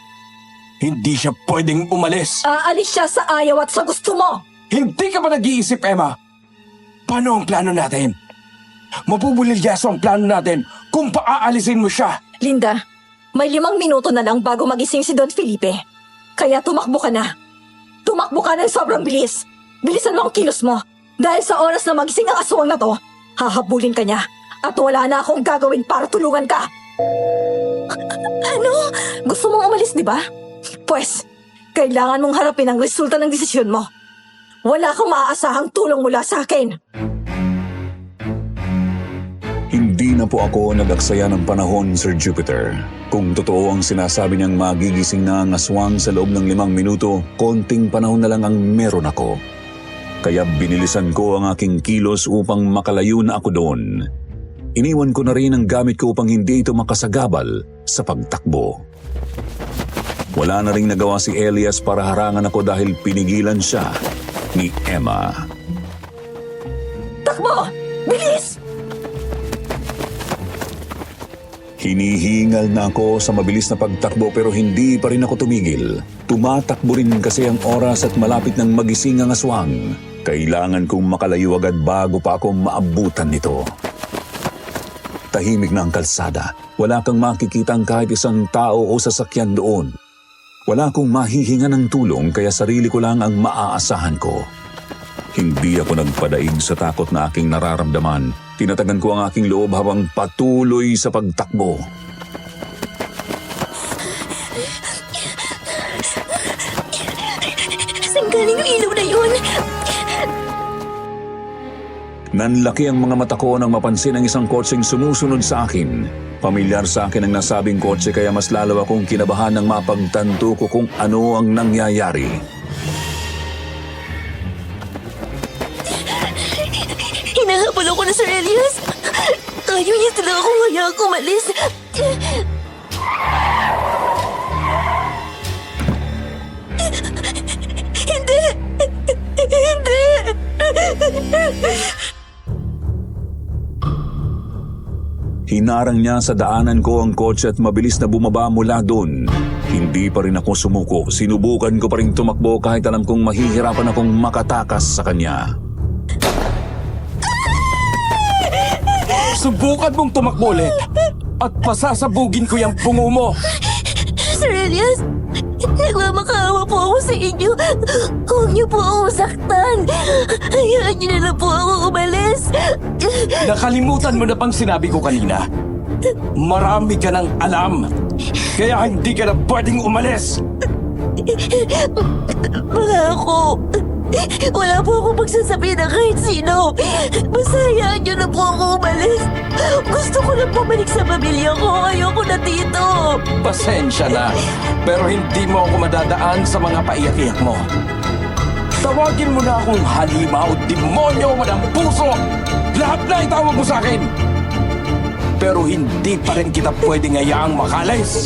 Hindi siya pwedeng umalis. Aalis siya sa ayaw at sa gusto mo. Hindi ka ba nag-iisip, Emma? Paano ang plano natin? Mapubulilyaso ang plano natin kung paaalisin mo siya. Linda, may 5 minuto na lang bago magising si Don Felipe. Kaya tumakbo ka na. Tumakbo ka ng sobrang bilis. Bilisan mo ang kilos mo. Dahil sa oras na magising ang aswang na to, hahabulin ka niya. At wala na akong gagawin para tulungan ka. Ano? Gusto mong umalis, di ba? Pues, kailangan mong harapin ang resulta ng desisyon mo. Wala kang maaasahang tulong mula sa akin. Hindi na po ako nag-aksaya ng panahon, Sir Jupiter. Kung totoo ang sinasabi niyang magigising na ang aswang sa loob ng 5 minuto, konting panahon na lang ang meron ako. Kaya binilisan ko ang aking kilos upang makalayo na ako doon. Iniwan ko na rin ang gamit ko upang hindi ito makasagabal sa pagtakbo. Wala na ring nagawa si Elias para harangan ako dahil pinigilan siya ni Emma. Takbo! Bilis! Hinihingal na ako sa mabilis na pagtakbo pero hindi pa rin ako tumigil. Tumatakbo rin kasi ang oras at malapit ng magising ang aswang. Kailangan kong makalayo agad bago pa ako maabutan nito. Tahimik na ang kalsada. Wala kang makikita ang kahit isang tao o sasakyan doon. Wala akong mahihinga ng tulong kaya sarili ko lang ang maaasahan ko. Hindi ako nagpadaig sa takot na aking nararamdaman. Tinatagan ko ang aking loob habang patuloy sa pagtakbo. Saan galing yung ilaw na yun? Nanlaki ang mga mata ko nang mapansin ang isang kotseng sumusunod sa akin. Pamilyar sa akin ang nasabing kotse kaya mas lalo akong kinabahan nang mapagtanto ko kung ano ang nangyayari. Hinahabol ako na Sir Elias. Ayaw niya talaga akong hayaang umalis. Hindi! Hindi! Hinarang niya sa daanan ko ang kotse at mabilis na bumaba mula doon. Hindi pa rin ako sumuko. Sinubukan ko pa rin tumakbo kahit alam kong mahihirapan akong makatakas sa kanya. Subukan mong tumakbo ulit at pasasabugin ko yung pungo mo. Sir Elias, nagmamakaawa po ako sa inyo. Huwag niyo po ako saktan. Hayaan niyo na lang po ako umalis. Nakalimutan mo na bang sinabi ko kanina? Marami ka ng alam, kaya hindi ka na pwedeng umalis. Wala po akong pagsasabi na kahit sino. Basta hayaan niyo na po ako umalis. Gusto ko na bumalik sa pamilya ko. Ayoko na dito. Pasensya na, pero hindi mo ako madadaan sa mga paiyak-iyak mo. Tawagin mo na akong halimaw, demonyo, walang puso. Lahat na itawag mo sa akin. Pero hindi pa rin kita pwedeng hayaang makalis.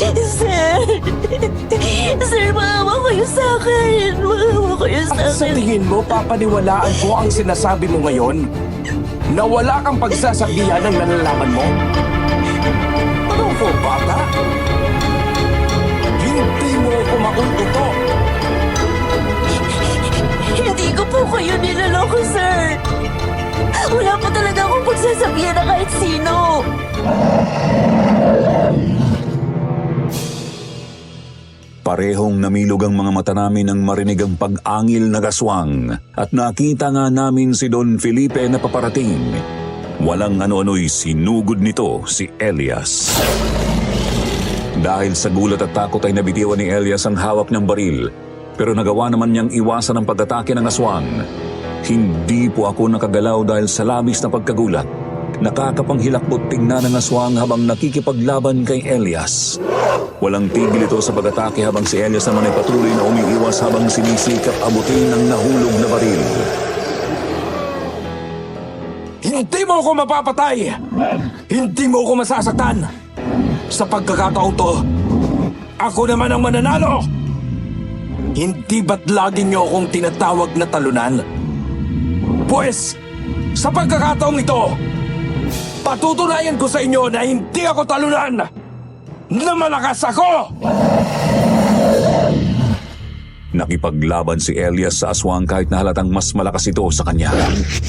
Sir, maawa kayo sa akin. Maawa kayo sa At sa akin. tingin mo, papaniwalaan ko ang sinasabi mo ngayon? Na wala kang pagsasabihan ng nalalaman mo? Ano po, bata? Hindi mo ako makulto. Hindi ko po kayo niloloko, sir. Wala po talaga akong pagsasabihan na kahit sino. Parehong namilog ang mga mata namin nang marinig ang pag-angil na gaswang at nakita nga namin si Don Felipe na paparating. Walang ano-ano'y sinugod nito si Elias. Dahil sa gulat at takot ay nabitiwan ni Elias ang hawak niyang baril, pero nagawa naman niyang iwasan ang pag-atake ng aswang. Hindi po ako nakagalaw dahil sa labis na pagkagulat. Nakakapanghilakbot tingnan ng aswang habang nakikipaglaban kay Elias. Walang tigil ito sa pag-atake habang si Elias naman ay patuloy na umiiwas habang sinisikap abutin ng nahulog na baril. Hindi mo ako mapapatay! Hindi mo ako masasaktan! Sa pagkakataong to, ako naman ang mananalo! Hindi ba't lagi niyo akong tinatawag na talunan? Pues, sa pagkakataong ito, patutunayan ko sa inyo na hindi ako talunan! Na malakas ako! Nakipaglaban si Elias sa aswang kahit na halatang mas malakas ito sa kanya.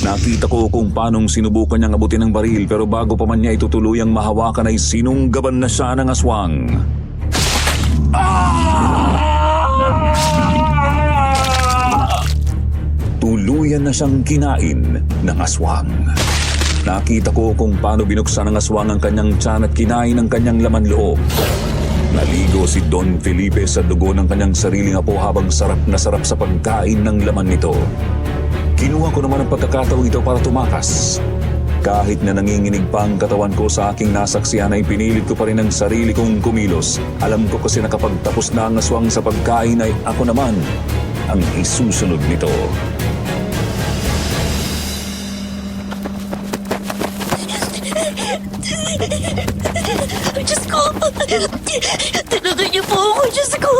Nakita ko kung paanong sinubukan niyang abutin ng baril pero bago pa man niya itutuluyang mahawakan ay sinunggaban na siya ng aswang. Tuluyan na siyang kinain ng aswang. Nakita ko kung paano binuksan ng aswang ang kanyang tiyan at kinain ang kanyang laman loob. Naligo si Don Felipe sa dugo ng kanyang sariling apo habang sarap na sarap sa pagkain ng laman nito. Kinuha ko naman ang pagkakataon ito para tumakas. Kahit na nanginginig pa ang katawan ko sa aking nasaksihan ay pinilit ko pa rin ang sarili kong kumilos. Alam ko kasi na kapag tapos na ang aswang sa pagkain ay ako naman ang isusunod nito. Diyos ko! Tulungan niyo po ako, Diyos ko!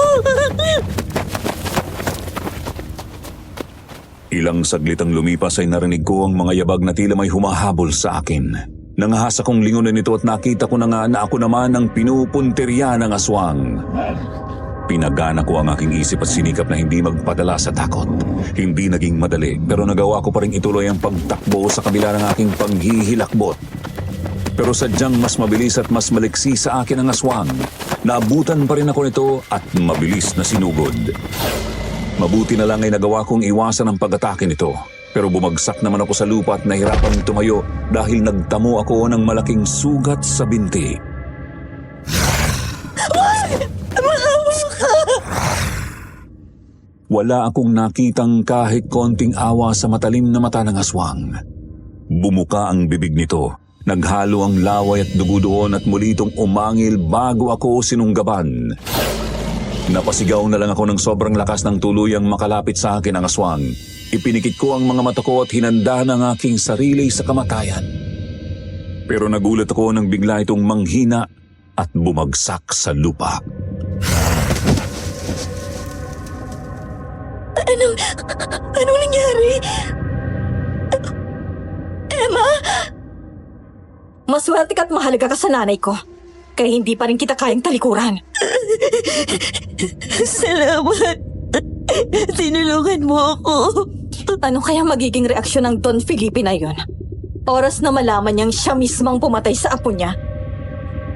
Ilang saglit ang lumipas ay narinig ko ang mga yabag na tila may humahabol sa akin. Nangahasa kong lingunin ito at nakita ko na nga na ako naman ang pinupuntirya ng aswang. Pinagana ko ang aking isip at sinikap na hindi magpadala sa takot. Hindi naging madali pero nagawa ko pa rin ituloy ang pagtakbo sa kabila ng aking panghihilakbot. Pero sadyang mas mabilis at mas maliksi sa akin ang aswang. Naabutan pa rin ako nito at mabilis na sinugod. Mabuti na lang ay nagawa kong iwasan ang pag-atake nito. Pero bumagsak naman ako sa lupa at nahirapang tumayo dahil nagtamo ako ng malaking sugat sa binti. Wala akong nakitang kahit konting awa sa matalim na mata ng aswang. Bumuka ang bibig nito. Naghalo ang laway at dugo doon at muli itong umangil bago ako sinunggaban. Napasigaw na lang ako ng sobrang lakas ng tuluyang makalapit sa akin ang aswang. Ipinikit ko ang mga mata ko at hinanda ng aking sarili sa kamatayan. Pero nagulat ako nang bigla itong manghina at bumagsak sa lupa. Anong nangyari? Emma? Maswerte ka't mahalaga ka sa nanay ko. Kaya hindi pa rin kita kayang talikuran. Salamat. Tinulungan mo ako. Ano kaya magiging reaksyon ng Don Felipe na yun? Oras na malaman niyang siya mismang pumatay sa apo niya.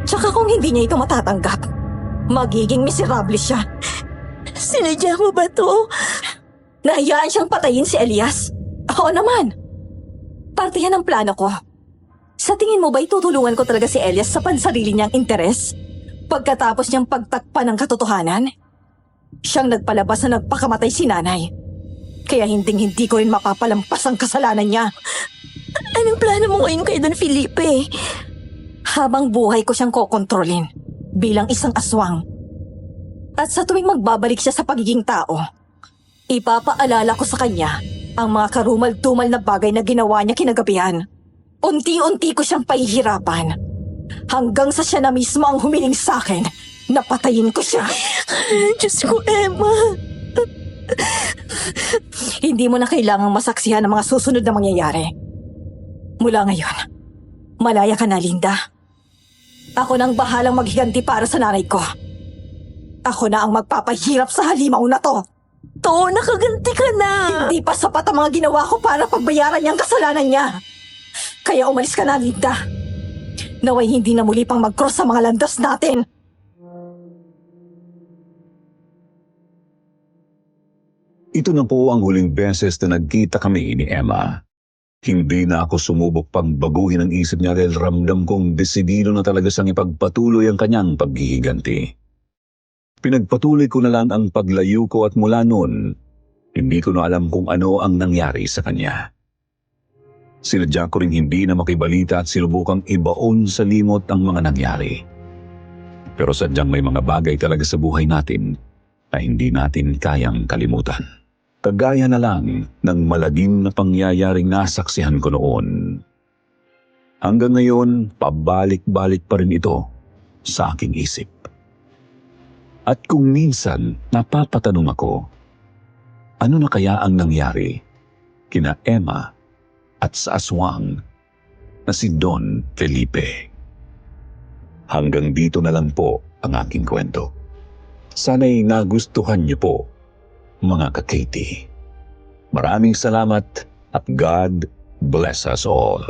Tsaka kung hindi niya ito matatanggap, magiging miserable siya. Sinadya mo ba to? Nahayaan siyang patayin si Elias. Oo naman. Parte yan ang plano ko. Sa tingin mo ba itutulungan ko talaga si Elias sa pansarili niyang interes? Pagkatapos niyang pagtakpan ng katotohanan? Siyang nagpalabas na nagpakamatay si nanay. Kaya hindi ko rin mapapalampas ang kasalanan niya. Anong plano mo ngayon kay Don Felipe? Habang buhay ko siyang kokontrolin bilang isang aswang. At sa tuwing magbabalik siya sa pagiging tao, ipapaalala ko sa kanya ang mga karumal-dumal na bagay na ginawa niya kinagabihan. Unti-unti ko siyang pahihirapan hanggang sa siya na mismo ang humiling sa akin na patayin ko siya. Diyos ko, Emma. Hindi mo na kailangang masaksihan ang mga susunod na mangyayari. Mula ngayon, malaya ka na, Linda. Ako nang bahalang maghiganti para sa nanay ko. Ako na ang magpapahirap sa halimaw na to. To, nakaganti ka na. Hindi pa sapat ang mga ginawa ko para pagbayaran niyang kasalanan niya. Kaya umalis ka na, Linda. Naway hindi na muli pang mag-cross sa mga landas natin. Ito na po ang huling beses na nagkita kami ni Emma. Hindi na ako sumubok pang baguhin ang isip niya dahil ramdam kong desidido na talaga siyang ipagpatuloy ang kanyang paghihiganti. Pinagpatuloy ko na lang ang paglayo ko at mula noon, hindi ko na alam kung ano ang nangyari sa kanya. Sinadya ko rin hindi na makibalita at sinubukang ibaon sa limot ang mga nangyari. Pero sadyang may mga bagay talaga sa buhay natin na hindi natin kayang kalimutan. Kagaya na lang ng malagim na pangyayaring nasaksihan ko noon. Hanggang ngayon, pabalik-balik pa rin ito sa aking isip. At kung minsan napapatanong ako, ano na kaya ang nangyari kina Emma at sa aswang na si Don Felipe? Hanggang dito na lang po ang aking kwento. Sana'y nagustuhan niyo po, mga ka-Katie. Maraming salamat at God bless us all.